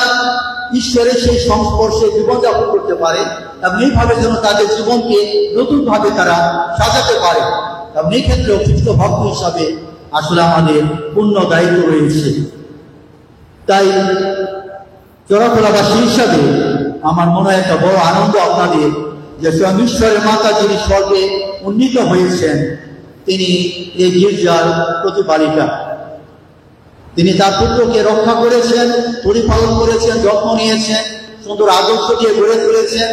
ঈশ্বরের সেই সংস্পর্শে জীবনযাপন করতে পারে, এবং এইভাবে যেন তাদের জীবনকে নতুনভাবে তারা সাজাতে পারে। এবং এই ক্ষেত্রে খ্রিস্ট ভক্ত হিসাবে আসলে আমাদের পূর্ণ দায়িত্ব রয়েছে। তাই চোরাখোলাবাসী হিসাবে আমার মনে হয় একটা বড় আনন্দ আপনাদের, যে স্বয়ং ঈশ্বরের মাতা যিনি স্বর্গে উন্নীত হয়েছেন, তিনি এই গির্জার প্রতিপালিকা। তিনি তার পুত্রকে রক্ষা করেছেন, পরিপালন করেছেন, যত্ন নিয়েছেন, সুন্দর আদর্শ দিয়ে গড়ে তুলেছেন।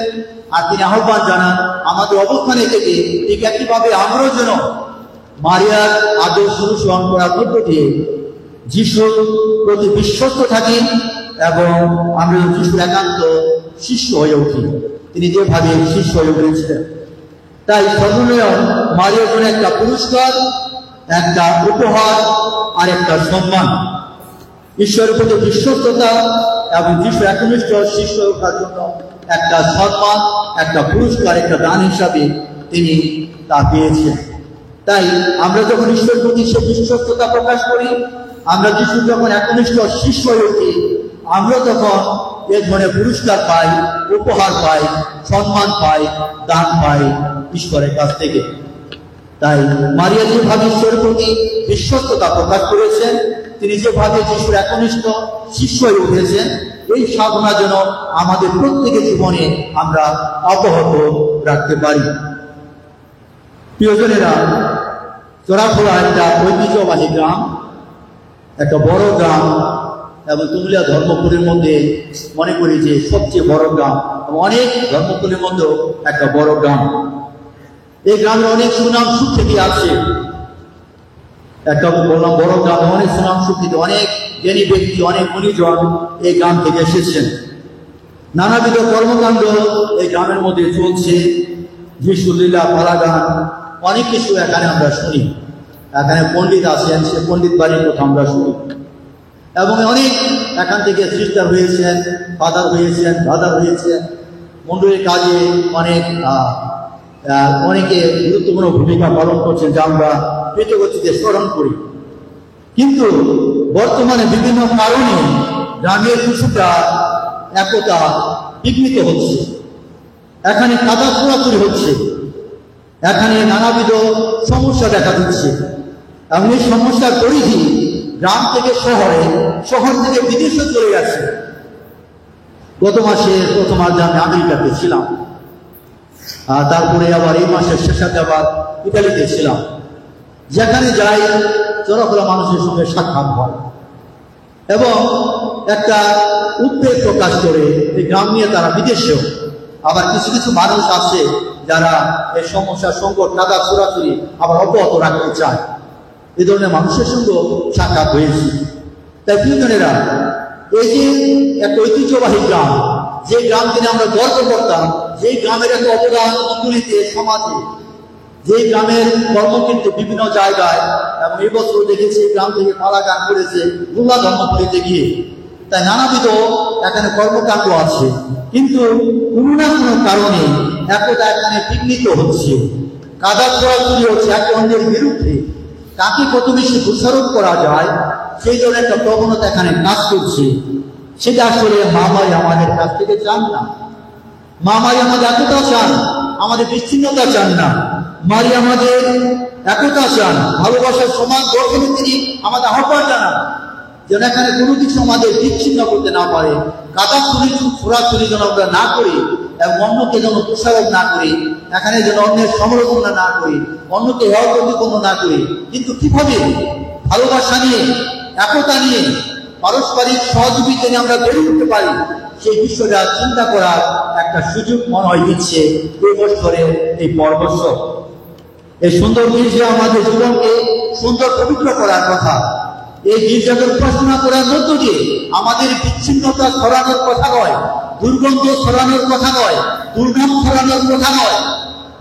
আর তিনি আহ্বান জানান আমাদের অবস্থানে থেকে ঠিক একইভাবে আমরাও যেন মারিয়ার আদর্শ অনুসরণ করার মধ্য দিয়ে যিশুর প্রতি বিশ্বস্ত থাকি এবং আমরা যিশুর একান্ত শিষ্য হয়ে উঠি, তিনি যেভাবে শিষ্য হয়ে উঠেছিলেন। তাই সর্বনয়ন মারিয়ার জন্য একটা পুরস্কার, একটা উপহার আর একটা সম্মান। ঈশ্বরের প্রতি বিশ্বস্ততা এবং যিশুর একনিষ্ঠ শিষ্য ওঠার জন্য একটা সম্মান, একটা পুরস্কার, একটা দান হিসাবে তিনি তা পেয়েছেন। তাই আমরা যখন ঈশ্বরের প্রতি সে বিশ্বস্ততা প্রকাশ করি, আমরা যিশুর যখন একনিষ্ঠ শিষ্য হয়ে উঠি, আমরা তখন এ ধরনের পুরস্কার পাই, উপহার পাই, সম্মান পাই, দান পাই ঈশ্বরের কাছ থেকে। তাই মারিয়া যেভাবে ঈশ্বরের প্রতি বিশ্বস্ততা প্রকাশ করেছেন, তিনি যেভাবে যিশুর একনিষ্ঠ শিষ্য হয়ে উঠেছেন, এই সাধনা যেন আমাদের প্রত্যেকের জীবনে আমরা অব্যাহত রাখতে পারি। প্রিয়জনেরা, চোরাখোলা একটা ঐতিহ্যবাহী গ্রাম, একটা বড় গ্রাম এবং তুমুলিয়া ধর্মপুরের মধ্যে মনে করি যে সবচেয়ে বড় গ্রাম এবং অনেক ধর্মপুরের মধ্যেও একটা বড় গ্রাম। এই গ্রামের অনেক সুনাম সুখ্যাতি আছে। একটা বললাম বড় গ্রামে অনেক সুনাম সুখ্যাতি, অনেক জ্ঞানী ব্যক্তি, অনেক গুণীজন এই গ্রাম থেকে এসেছেন। নানাবিধ কর্মকাণ্ড এই গ্রামের মধ্যে চলছে, যিশু লীলা, পালাগান, অনেক কিছু এখানে আমরা শুনি। এখানে পণ্ডিত আছেন, সে পণ্ডিত বাড়ির কথা আমরা শুনি। এবং অনেক এখান থেকে সিস্টার হয়েছেন, ফাদার হয়েছেন, ব্রাদার হয়েছেন, মন্ডলীর কাজে অনেকে গুরুত্বপূর্ণ ভূমিকা পালন করছেন, যা আমরা কৃতজ্ঞতাতে স্মরণ করি। কিন্তু বর্তমানে বিভিন্ন কারণে গ্রামের কিছুটা একতা বিঘ্নিত হচ্ছে। এখানে কাদা ছোড়াছুড়ি হচ্ছে, এখানে নানাবিধ সমস্যা দেখা দিচ্ছে এবং এই সমস্যার পরিধি গ্রাম থেকে শহরে, শহর থেকে বিদেশে চলে গেছে। গত মাসে প্রথমার্ধে আমি আমেরিকাতে ছিলাম, তারপরে আবার এই মাসের শেষাতে আবার ইতালিতে ছিলাম। যেখানে যাই চোরাখোলা মানুষের সঙ্গে সাক্ষাৎ হয় এবং একটা উদ্বেগ প্রকাশ করে এই গ্রাম নিয়ে তারা বিদেশেও। আবার কিছু কিছু মানুষ আছে যারা এই সমস্যার সংকট, কাদা ছোড়াছুড়ি আবার অব্যাহত রাখতে চায়। এই ধরনের মানুষের সঙ্গেও সাক্ষাৎ হয়েছে। তাই প্রিয়জনেরা, এই যে একটা ঐতিহ্যবাহী গ্রাম, যে গ্রাম কিনে আমরা গর্ব করতাম, যে গ্রামের একটা অবদান অঙ্গুলিতে, সমাজে, যে গ্রামের কর্মক্ষেত্রে বিভিন্ন জায়গায়, এবং এই বছর দেখেছি গ্রাম থেকে পালাগান করেছে গোলা ধর্মপুরীতে গিয়ে। তাই নানাবিধ এখানে কর্মকাণ্ড আছে, কিন্তু কোনো না কোনো কারণে একতা এখানে বিঘ্নিত হচ্ছে, কাদা ছোড়াছুড়ি হচ্ছে একে অন্যের বিরুদ্ধে। কাকে কত বেশি দোষারোপ করা যায় সেই জন্য একটা প্রবণতা এখানে কাজ করছে। সেটা আসলে মামাই আমাদের কাছ থেকে চান না। মামাই আমাদের একতা চান, আমাদের বিচ্ছিন্নতা চান না। মারি আমাদের একতা চান, ভালোবাসার সমাজ গঠনে তিনি আমাদের আহ্বান জানান, যেন এখানে কোনো কিছু আমাদের বিচ্ছিন্ন করতে না পারে। কাদা ছোড়াছুড়ি যেন আমরা না করি এবং অন্যকে যেন দোষারোপ না করি, এখানে যেন অন্যের সমালোচনা না করি, অন্যকে হেয় প্রতিপন্ন না করি। কিন্তু কিভাবে ভালোবাসা নিয়ে, একতা নিয়ে, পারস্পরিক সহযোগিতা নিয়ে আমরা বেড়ে উঠতে পারি, সেই বিষয়টা চিন্তা করার একটা সুযোগ মনে হয় দিচ্ছে এই বছরের এই পর্বসব। এই সুন্দর গির্জা আমাদের জীবনকে সুন্দর পবিত্র করার কথা। এই গির্জাকে উপাসনা করার মধ্য দিয়ে আমাদের বিচ্ছিন্নতা ছড়ানোর কথা নয়, দুর্গন্ধ ছড়ানোর কথা নয়, দুর্নাম ছড়ানোর কথা নয়,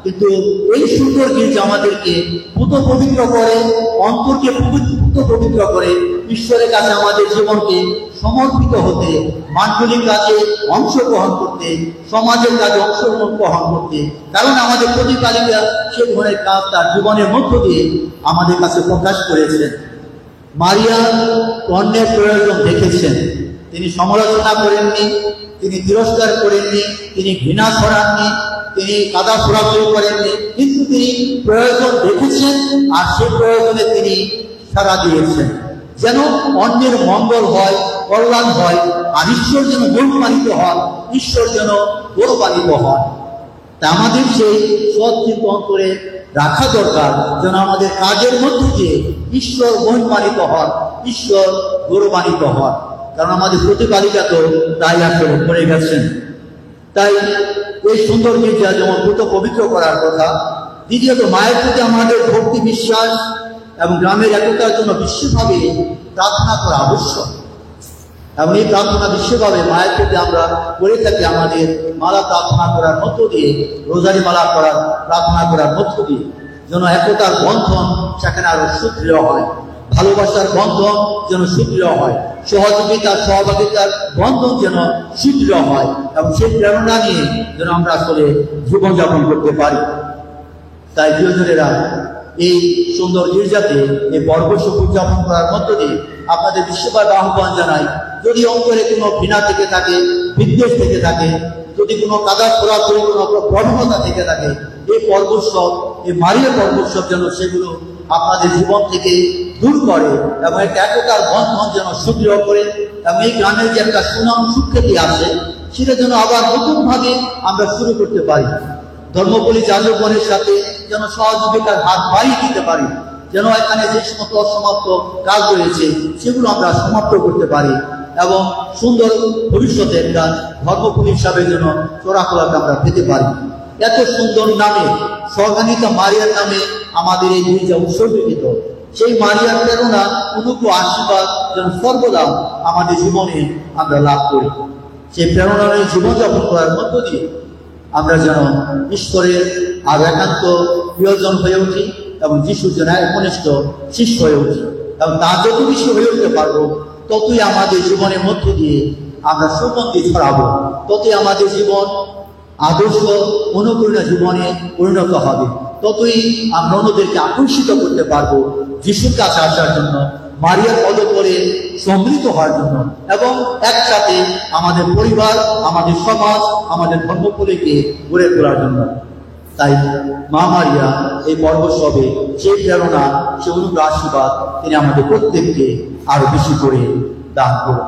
কিন্তু এই সুন্দর গির্জা আমাদেরকে পুত পবিত্র করে, অন্তরকে পুত পবিত্র করে, ঈশ্বরের কাছে আমাদের জীবনকে সমর্পিত হতে, মানবিক কাজে অংশগ্রহণ করতে, সমাজের কাজে অংশগ্রহণ করতে। কারণ আমাদের প্রতিপালিকা সে ধরনের কাজ তার জীবনের মধ্য দিয়ে আমাদের কাছে প্রকাশ করেছেন। মারিয়া অন্যের প্রয়োজন দেখেছেন, তিনি সমালোচনা করেননি, তিনি তিরস্কার করেননি, তিনি ঘৃণা ছড়াননি, তিনি কাদা ছোড়াছুড়ি করেননি, কিন্তু তিনি প্রয়োজন দেখেছেন আর সে প্রয়োজনে তিনি সাড়া দিয়েছেন, যেন অন্যের মঙ্গল হয়, কল্যাণ হয়, আর ঈশ্বর যেন গৌরবান্বিত হন, ঈশ্বর যেন গৌরবান্বিত হন। তা আমাদের সেই সৎ চিন্তা অন্তরে রাখা দরকার, যেন আমাদের কাজের মধ্যে দিয়ে ঈশ্বর মহিমান্বিত হন, ঈশ্বর গৌরবান্বিত হন। কারণ আমাদের প্রতিপালিকা তো তাই আসলে করে গেছেন। তাই এই সুন্দর গির্জা যেমন দ্রুত পবিত্র করার কথা, দ্বিতীয়ত মায়ের প্রতি আমাদের ভক্তি বিশ্বাস এবং গ্রামের একতার জন্য বিশেষভাবে প্রার্থনা করা আবশ্যক। এবং এই প্রার্থনা বিশেষভাবে মায়ের প্রতি আমরা করে থাকি আমাদের মালা প্রার্থনা করার মধ্য দিয়ে, রোজারি মালা করার প্রার্থনা করার মধ্য দিয়ে, যেন একতার বন্ধন সেখানে আরো সুদৃঢ় হয়, ভালোবাসার বন্ধন যেন সুদৃঢ় হয়, সহযোগিতার সহভাগিতার বন্ধন যেন সুদৃঢ় হয়, এবং সেই প্রেরণা নিয়ে যেন আমরা আসলে জীবনযাপন করতে পারি। তাই প্রিয়জনেরা, এই সুন্দর গির্জাতে এই পর্বশোক উদযাপন করার মধ্য দিয়ে আপনাদের বিশ্বভাবে আহ্বান জানাই, যদি অন্তরে কোনো ঘৃণা থেকে থাকে, বিদ্বেষ থেকে থাকে, যদি কোনো কাদা খোরাখুরি কোনো প্রবণতা থেকে থাকে, এই পর্বশোক, এই মারিয়া পর্বশোক যেন সেগুলো আপনাদের জীবন থেকে দূর করে এবং একটা একতার বন্ধন যেন সুদৃঢ় করে, এবং এই গ্রামের যে একটা সুনাম সুখ্যাতি আছে সেটা যেন আবার নতুনভাবে আমরা শুরু করতে পারি। ধর্মপল্লী যাজকগণের সাথে যেন সহযোগিতার হাত বাড়িয়ে দিতে পারি, যেন এখানে যে সমস্ত অসমাপ্ত কাজ রয়েছে সেগুলো আমরা সমাপ্ত করতে পারি, এবং সুন্দর ভবিষ্যতে একটা ধর্মপল্লী হিসাবে যেন চোরাকলাকে আমরা পেতে পারি। এত সুন্দর নামে, স্বর্গান্বিত মারিয়ার নামে আমাদের এই গির্জা উৎসর্গীকৃত। সেই মারিয়ার প্রেরণা, অনুগ্রহ, আশীর্বাদ যেন সর্বদা আমাদের জীবনে আমরা লাভ করি। সেই প্রেরণা নিয়ে জীবনযাপন করার মধ্য দিয়ে আমরা যেন ঈশ্বরের আর একান্ত প্রিয়জন হয়ে উঠি এবং যিশুর জন্য একনিষ্ঠ শিষ্য হয়ে উঠি, এবং তা যত বেশি হয়ে উঠতে পারবো ততই আমাদের জীবনের মধ্য দিয়ে আমরা সুগন্ধি ছড়াবো, ততই আমাদের জীবন আদর্শ অনুপ্রেরণা জীবনে পরিণত হবে, ততই আমরা অন্যদেরকে আকর্ষিত করতে পারবো যিশুর কাছে আসার জন্য, মারিয়ার পদতলে সম্মিলিত হওয়ার জন্য, এবং একসাথে আমাদের পরিবার, আমাদের সমাজ, আমাদের ধর্মপল্লীকে গড়ে তোলার জন্য। তাই মা মারিয়া এই পর্বসবে সেই প্রেরণা, সে অনুগ্রহ, আশীর্বাদ তিনি আমাদের প্রত্যেককে আরো বেশি করে দান করুন।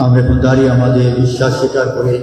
আমরা এখন দাঁড়িয়ে আমাদের বিশ্বাস স্বীকার করে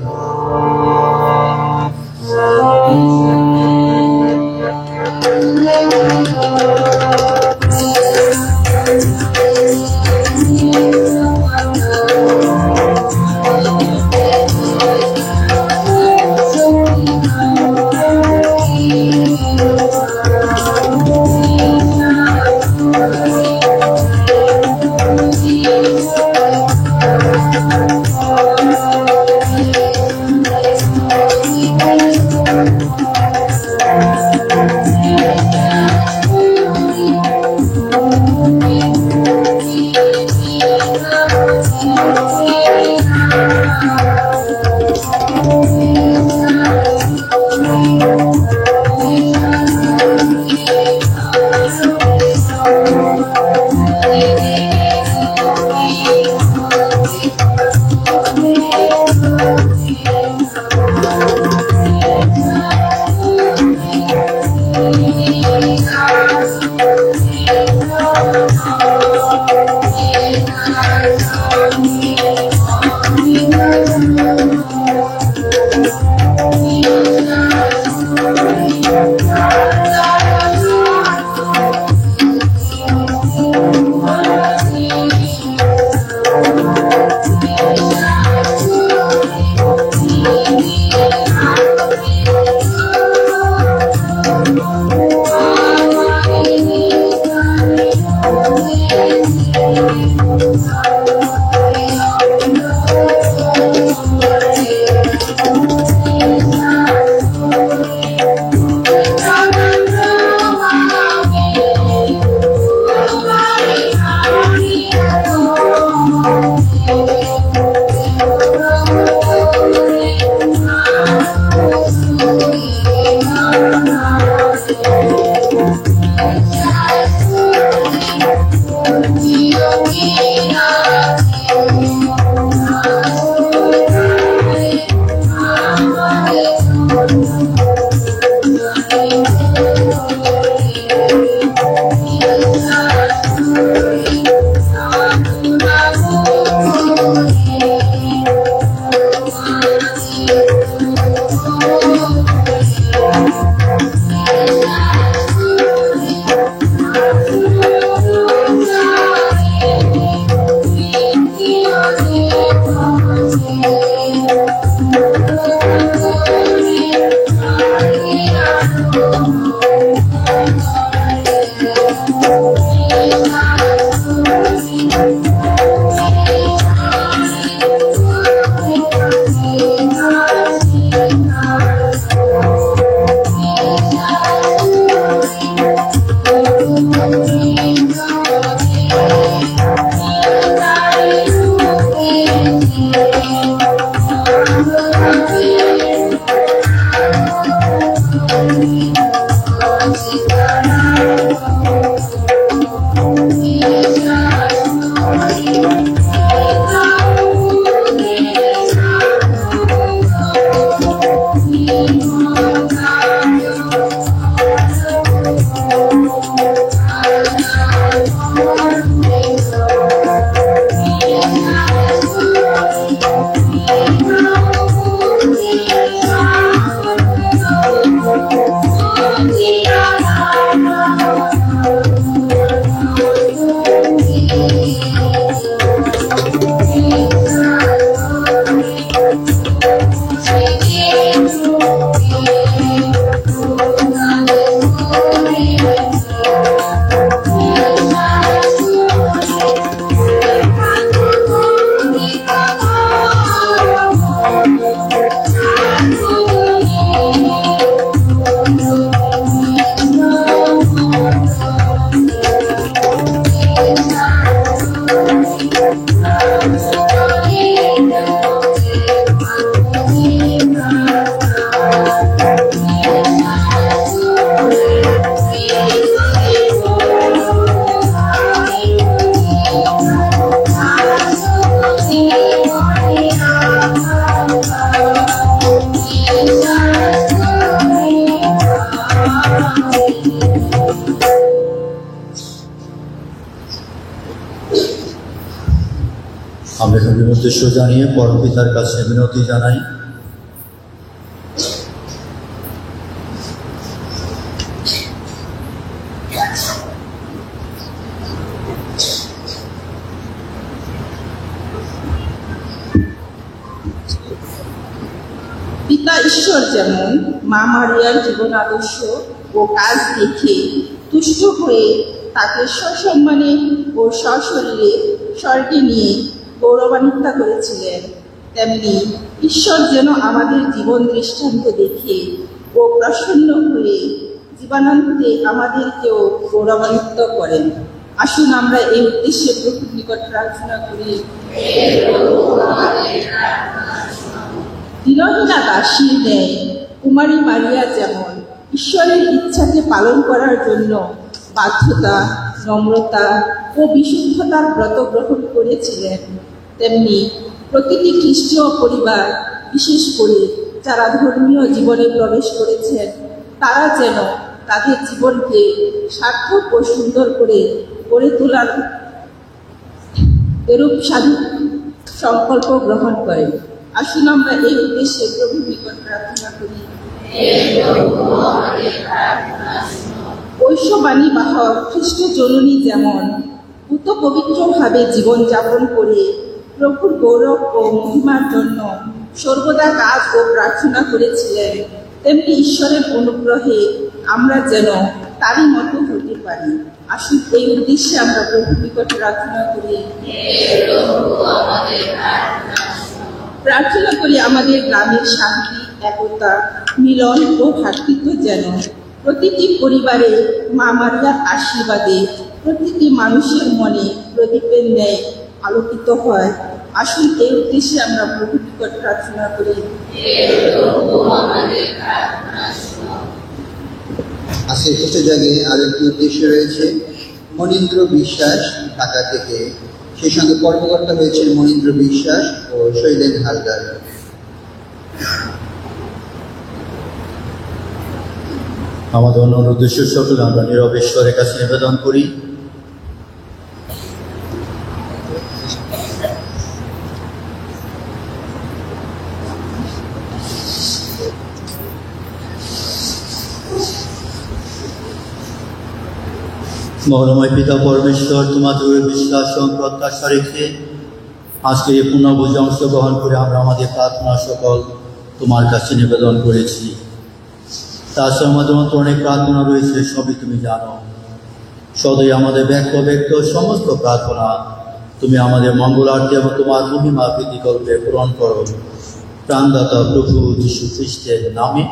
আমরা এখানে উদ্দেশ্য জানিয়ে পরম পিতার কাছে বিনতি জানাই। পিতা ঈশ্বর যেমন মা মারিয়ার জীবন আদর্শ ও কাজ দেখে তুষ্ট হয়ে তাকে সসম্মানে ও সশরীরে স্বর্গে নিয়ে গৌরবান্বিত করেছিলেন, তেমনি ঈশ্বর যেন আমাদের জীবন দৃষ্টান্ত দেখে ও প্রসন্ন হয়ে জীবনান্তে আমাদেরকেও গৌরবান্বিত করেন। আসুন আমরা এই উদ্দেশ্যে প্রভুর নিকট প্রার্থনা করি। দিনহীনা দাসীর ন্যায় কুমারী মারিয়া যেমন ঈশ্বরের ইচ্ছাকে পালন করার জন্য বাধ্যতা, নম্রতা ও বিশুদ্ধতার ব্রত গ্রহণ করেছিলেন, তেমনি প্রতিটি খ্রিস্টীয় পরিবার, বিশেষ করে যারা ধর্মীয় জীবনে প্রবেশ করেছেন, তারা যেন তাদের জীবনকে সার্থক ও সুন্দর করে গড়ে তোলার এরূপ সাধু সংকল্প গ্রহণ করেন। আসুন আমরা এই উদ্দেশ্যে প্রভুর নিকট প্রার্থনা করি। ঐশ্ববাণী বাহক খ্রিস্ট জননী যেমন ভূত পবিত্রভাবে জীবনযাপন করে প্রভুর গৌরব ও মহিমার জন্য সর্বদা কাজ ও প্রার্থনা করেছিলেন, তেমনি ঈশ্বরের অনুগ্রহে আমরা যেন তারই মতো হতে পারি। আসুন এই উদ্দেশ্যে আমরা প্রভুর নিকট প্রার্থনা করি। প্রার্থনা করি আমাদের গ্রামের শান্তি, একতা, মিলন ও ভ্রাতৃত্ব যেন প্রতিটি পরিবারে মা মারিয়ার আশীর্বাদে প্রতিটি মানুষের মনে প্রদীপের ন্যায় আলোকিত হয়। আসুন এই উদ্দেশ্যে আমরা প্রভুর নিকট প্রার্থনা করি। আজকের খ্রিস্ট জাগে আরো একটি উদ্দেশ্য রয়েছে। মনীন্দ্র বিশ্বাস ঢাকা থেকে, সেই সঙ্গে কর্মকর্তা হয়েছে মনীন্দ্র বিশ্বাস ও শৈলেন হালদার। আমাদের অন্য উদ্দেশ্য সকল আমরা নীরব ঈশ্বরের কাছে নিবেদন করি। মহরময় পিতা পরমেশ্বর, তোমাদের বিশ্বাস ও প্রত্যাশা রেখে আজকে এই পূর্ণভোজে অংশগ্রহণ করে আমরা আমাদের প্রার্থনা সকল তোমার কাছে নিবেদন করেছি। তাছাড়া আমাদের মতো অনেক প্রার্থনা রয়েছে, সবই তুমি জানো। সদয় আমাদের ব্যক্ত সমস্ত প্রার্থনা তুমি আমাদের মঙ্গলার্থে এবং তোমার মহিমা প্রীতিকল্পে পূরণ করো। প্রাণদাতা প্রভু যীশু খ্রিস্টের নামে।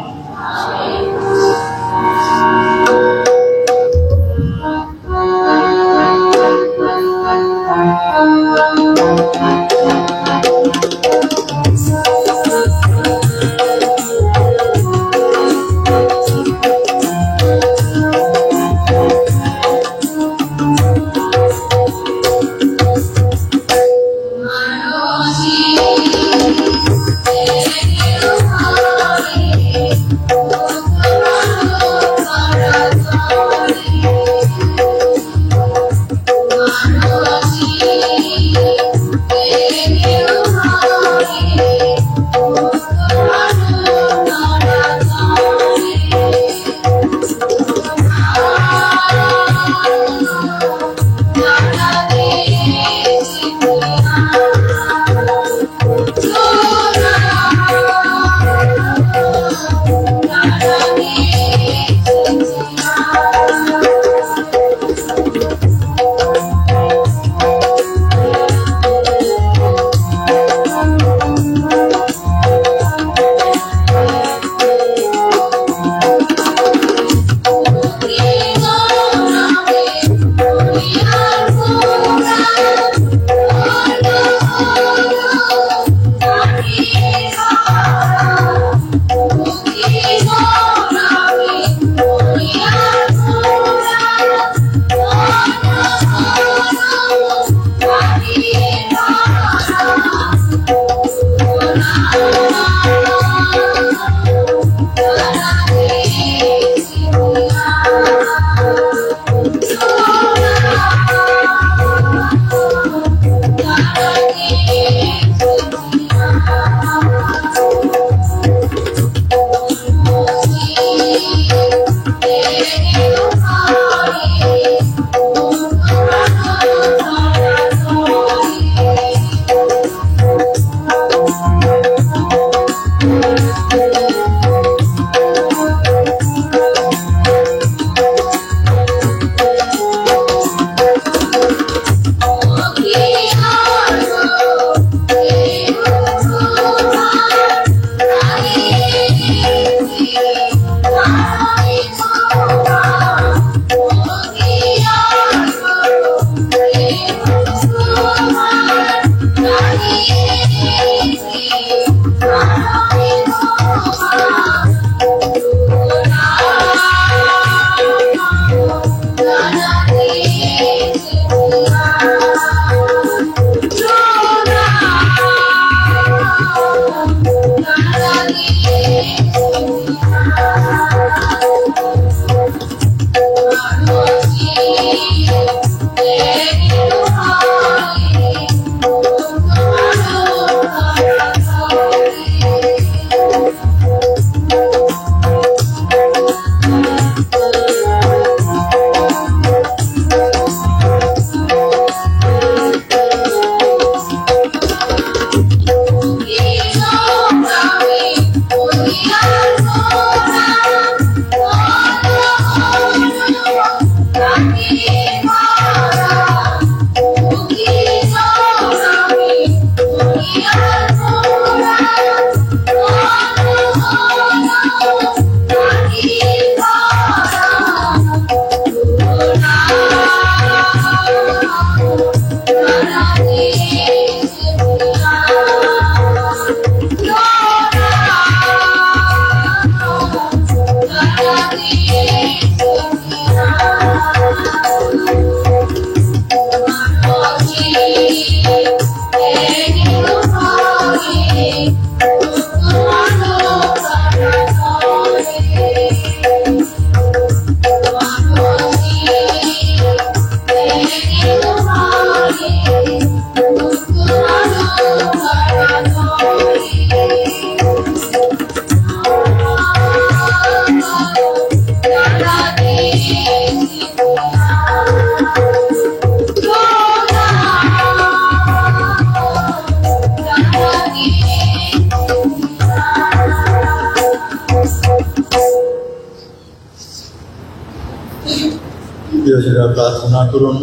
প্রিয়জনেরা, প্রার্থনা করুন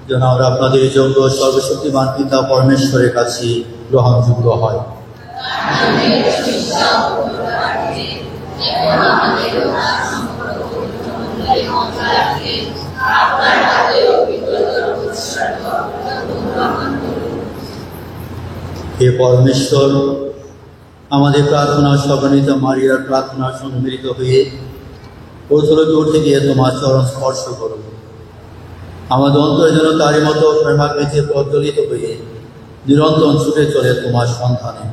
যেন আমরা আপনাদের যোগ্য সর্বশক্তিমান পিতা পরমেশ্বরের কাছে গ্রহণযোগ্য হয়। হে পরমেশ্বর, আমাদের প্রার্থনা সর্বান্বিত মারিয়ার প্রার্থনার সঙ্গে মিলিত হয়ে প্রথমে উঠে গিয়ে তোমার চরণ স্পর্শ করো। আমাদের অন্তরে যেন তারই মতো প্রেমাগ্নিতে প্রজ্বলিত হয়ে নিরন্তর ছুটে চলে তোমার সন্ধানে।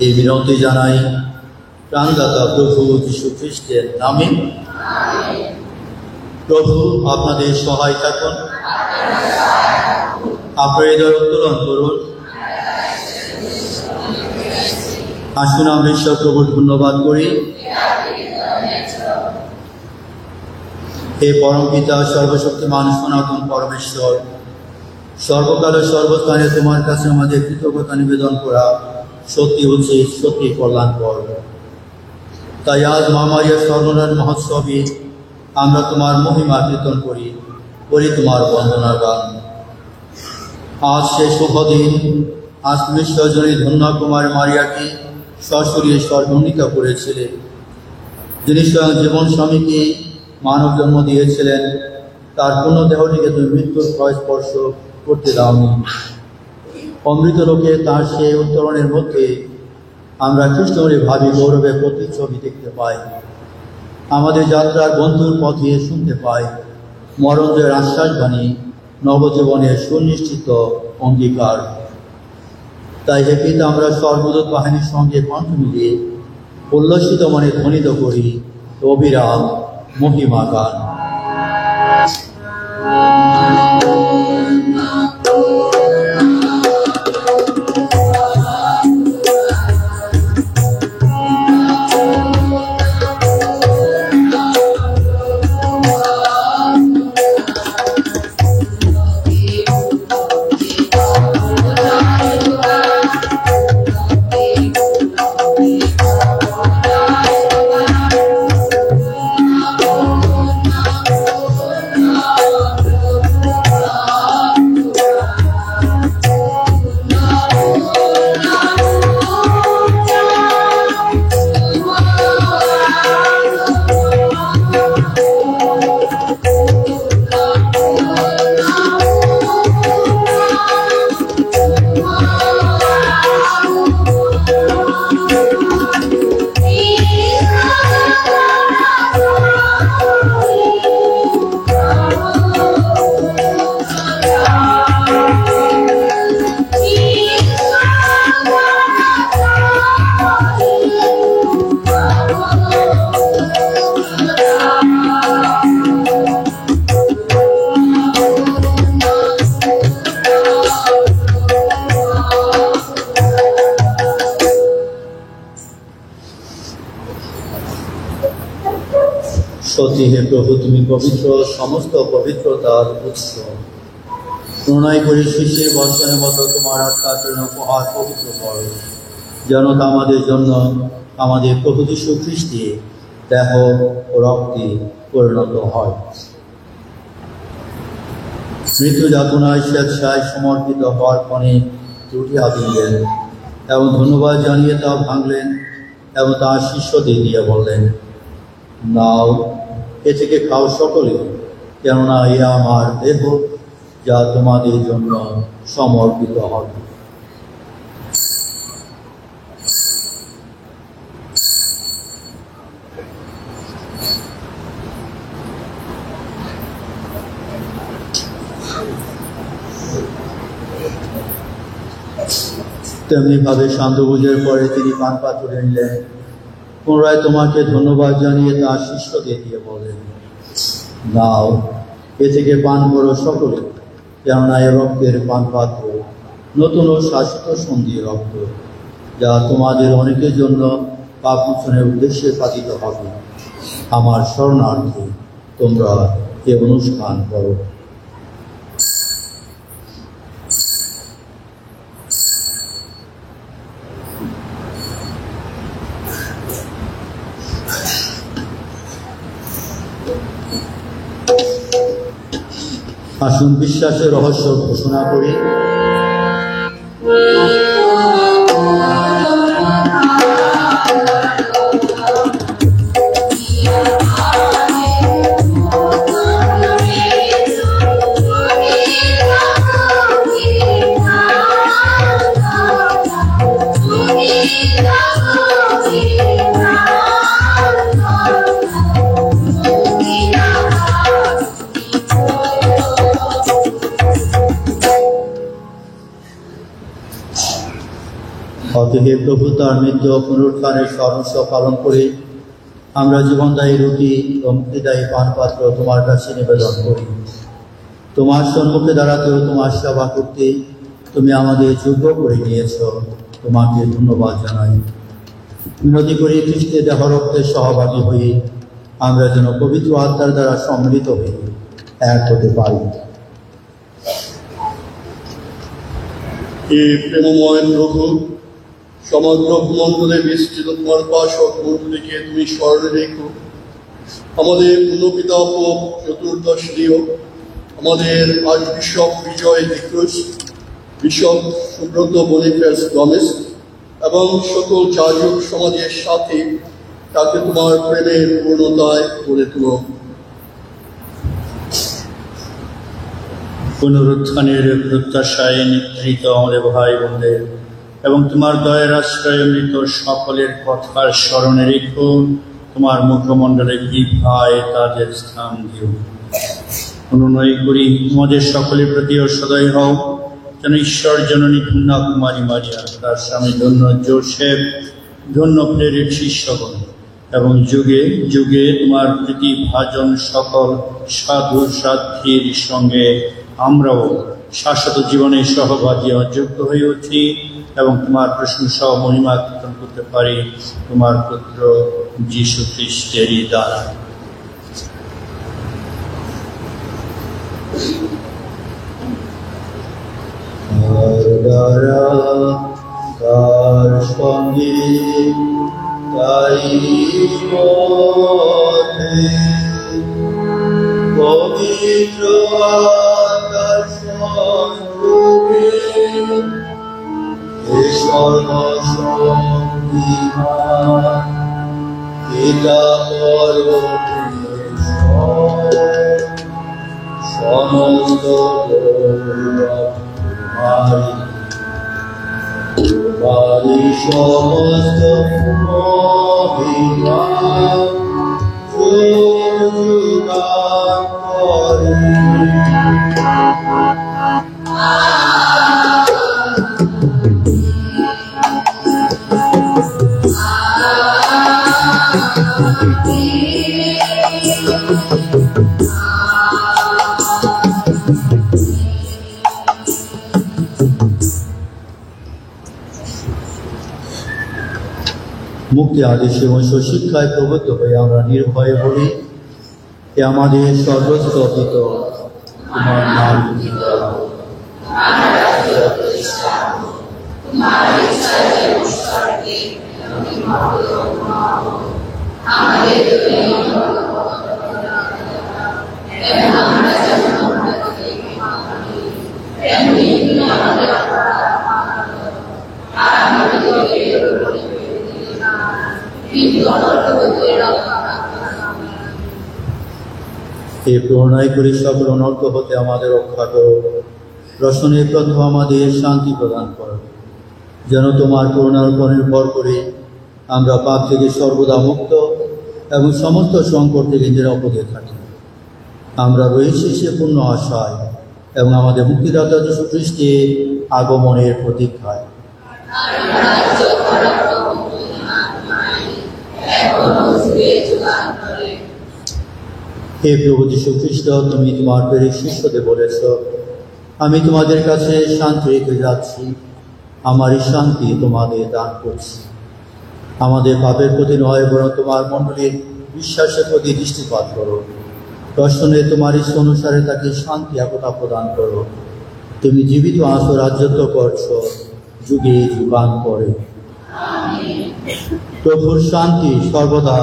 এই বিনতি জানাই প্রাণদাতা প্রভু যীশু খ্রিস্টের নামে। প্রভু আপনাদের সহায় থাকুন, আপনার হৃদয় উত্তোলন করুন। আসুন আমরা ঈশ্বর প্রভুর ধন্যবাদ করি। হে পরম পিতা, সর্বশক্তিমান সনাতন পরমেশ্বর, সর্বকালে সর্বস্থানে তোমার কাছে আমাদের কৃতজ্ঞতা নিবেদন করা সত্যি উচিত, সত্যি কল্যাণকর। তাই আজ মা মারিয়ার স্মরণের মহোৎসবে আমরা তোমার মহিমা কীর্তন করি তোমার বন্দনার গান। আজ সে শুভ দিন, আজ তুমি সজনী ধন্য কুমার মারিয়াকে সশরীরে স্বর্গোন্নীত করেছিলে, যিনি স্বয়ং জীবন স্বামীকে মানব জন্ম দিয়েছিলেন। তার পূর্ণ দেহটিকে তুমি মৃত্যুর ভয় স্পর্শ করতে দাওনি। অমৃত লোকে তার সেই উত্তরণের মধ্যে আমরা খ্রিস্টমরী ভাবি গৌরবে প্রতিচ্ছবি দেখতে পাই। আমাদের যাত্রার বন্ধুর পথে শুনতে পাই মরণের আশ্বাসবাণী, নবজীবনের সুনিশ্চিত অঙ্গীকার। তাই হে পিতা, আমরা সর্বদূত বাহিনীর সঙ্গে কণ্ঠ মিলিয়ে উল্লসিত মনে ধ্বনিত করি অবিরাম মহিমা গান। সত্যি হে প্রভু, তুমি পবিত্র, সমস্ত পবিত্রতার উৎস। প্রণয় করে শিষ্যের বর্ষণের মতো তোমার আত্মার জন্য উপহার পবিত্র করো, যেন তা আমাদের জন্য আমাদের প্রভু যীশু খ্রিস্টে দেহ ও রক্তে পরিণত হয়। মৃত্যু যাতনায় স্বেচ্ছায় সমর্পিত হওয়ার ক্ষণে ত্রুটিয়া দিলেন এবং ধন্যবাদ জানিয়ে তা ভাঙলেন এবং তাঁর শিষ্যদের দিয়ে বললেন, নাও, এ থেকে খাও সকলে, কেননা এ আমার দেহ যা তোমাদের জন্য সমর্পিত হবে। তেমনি ভাবে সান্ধ্যভোজের পরে তিনি পান পাত্রে নিলেন, পুনরায় তোমাকে ধন্যবাদ জানিয়ে তার শিষ্যদের দিয়ে বলেন, নাও, এ থেকে পান করো সকলে, কেননা এ রক্তের পান পাত্র, নতুন ও শাশ্বত সন্ধি রক্ত, যা তোমাদের অনেকের জন্য পাপ মোচনের উদ্দেশ্যে পাতিত হবে। আমার শরণার্থী তোমরা এ অনুষ্ঠান করো। আসুন বিশ্বাসের রহস্য ঘোষণা করি। অতএব প্রভু তার মৃত্যু ও পুনরুত্থানের স্মরণ পালন করে আমরা জীবনদায়ী রুটি ও মুক্তিদায়ী পানপাত্র তোমার কাছে নিবেদন করি। তোমার সম্মুখে দাঁড়াতেও তোমার সেবা করতে তুমি আমাদের যোগ্য করে নিয়েছ, তোমাকে ধন্যবাদ জানাই। মিনতি করি খ্রিস্টের দেহ রক্তের সহভাগী হয়ে আমরা যেন পবিত্র আত্মার দ্বারা সম্মিলিত হয়ে এক হতে পারি। হে প্রেমময় প্রভু, সমগ্র ভূমণ্ডলে বিস্তৃত তোমার পাশক মূর্তিকে তুমি স্মরণে রেখো। আমাদের পুনঃপিতা পোপ চতুর্দশ লিও, আমাদের আর্চবিশপ বিজয় দিক্রুস, বিশপ সুব্রত বনিফেস গমেস এবং সকল যাজক সমাজের সাথে তাকে তোমার প্রেমের পূর্ণতায় করে তুলো। পুনরুত্থানের প্রত্যাশায় নিদ্রিত আমাদের ভাই বোনদের এবং তোমার দয়ের আশ্রয়ে মৃত সকলের কথার স্মরণে রেখো। তোমার মুখমণ্ডলে কৃপায় তাদের স্থান দিও। অনুনয় করি তোমাদের সকলের প্রতিও সদয় হও, যেন ঈশ্বর জননী কন্যাকুমারী মারিয়া, তার স্বামী ধন্য যোসেফ, ধন্য প্রেরিত শিষ্যগণ এবং যুগে যুগে তোমার প্রীতিভাজন সকল সাধু সাধ্বীর সঙ্গে আমরাও শাশ্বত জীবনে সহভাগী যোগ্য হয়ে উঠি এবং তোমার প্রশংসা ও মহিমা কীর্তন করতে পারি তোমার পুত্র যীশু খ্রিস্টেরই দ্বারা। তার সঙ্গে তাই পথে পবিত্র আকাশ সংযোগে সর্বশক্তিমান পিতা পরমেশ্বর সমস্ত তোমারি সমস্ত মহিমা যুগান করে। মুক্তি আদেশে ও শিক্ষায় প্রবৃত্ত হয়ে আমরা নির্ভয়ে বলি, এ আমাদের সর্বস্তপিত তোমার নাম এই প্রণয় করে সকল অনর্থ হতে আমাদের রক্ষা করো। রসনের প্রথম আমাদের শান্তি প্রদান করো, যেন তোমার করুণার উপর নির্ভর করে আমরা পাপ থেকে সর্বদা মুক্ত এবং সমস্ত সংকট থেকে নিরাপদে থাকি। আমরা রয়েছি সে পূর্ণ আশায় এবং আমাদের মুক্তিদাতা যীশু খ্রিস্টের আগমনের প্রতীক্ষায়। হে প্রভু যীশু খ্রিস্ট, তুমি তোমার প্রেরিত শিষ্যদের বলেছ, আমি তোমাদের কাছে শান্তি রেখে যাচ্ছি, আমারই শান্তি তোমাদের দান করছি। আমাদের পাপের প্রতি নয়, বরং তোমার মণ্ডলীর বিশ্বাসের প্রতি দৃষ্টিপাত করো। দর্শনে তোমার ইচ্ছা অনুসারে তাকে শান্তি একতা প্রদান করো। তুমি জীবিত আছো, রাজত্ব করছো যুগে যুগান করে। প্রভুর শান্তি সর্বদা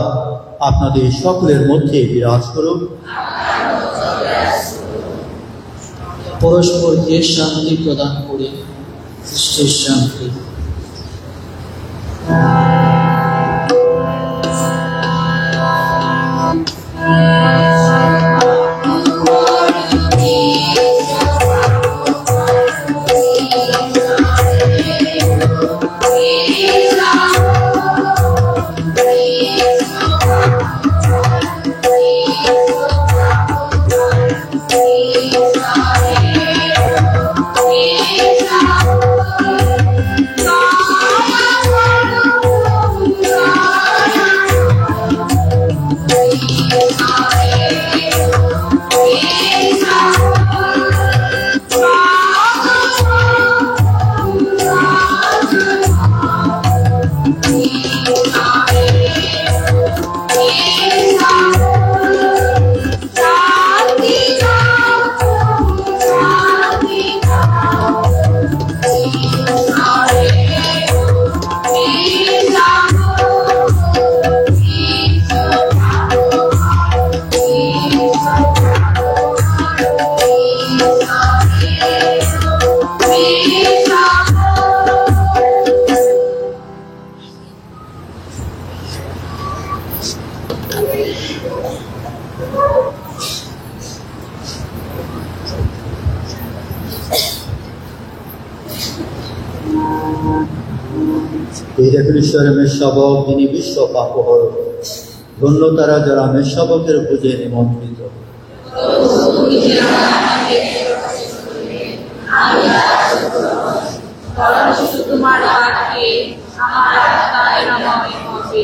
আপনাদের সকলের মধ্যে বিরাজ করুক। পরস্পরকে শান্তি প্রদান করে সৃষ্টির শান্তি। এই দেখুন ঈশ্বরের মেষশাবক, যিনি বিশ্ব পাপহরণ। ধন্য তারা যারা মেষশাবকের ভোজে নিমন্ত্রিত। তোমার বাক্যে আমার আত্মায় নময় হবে।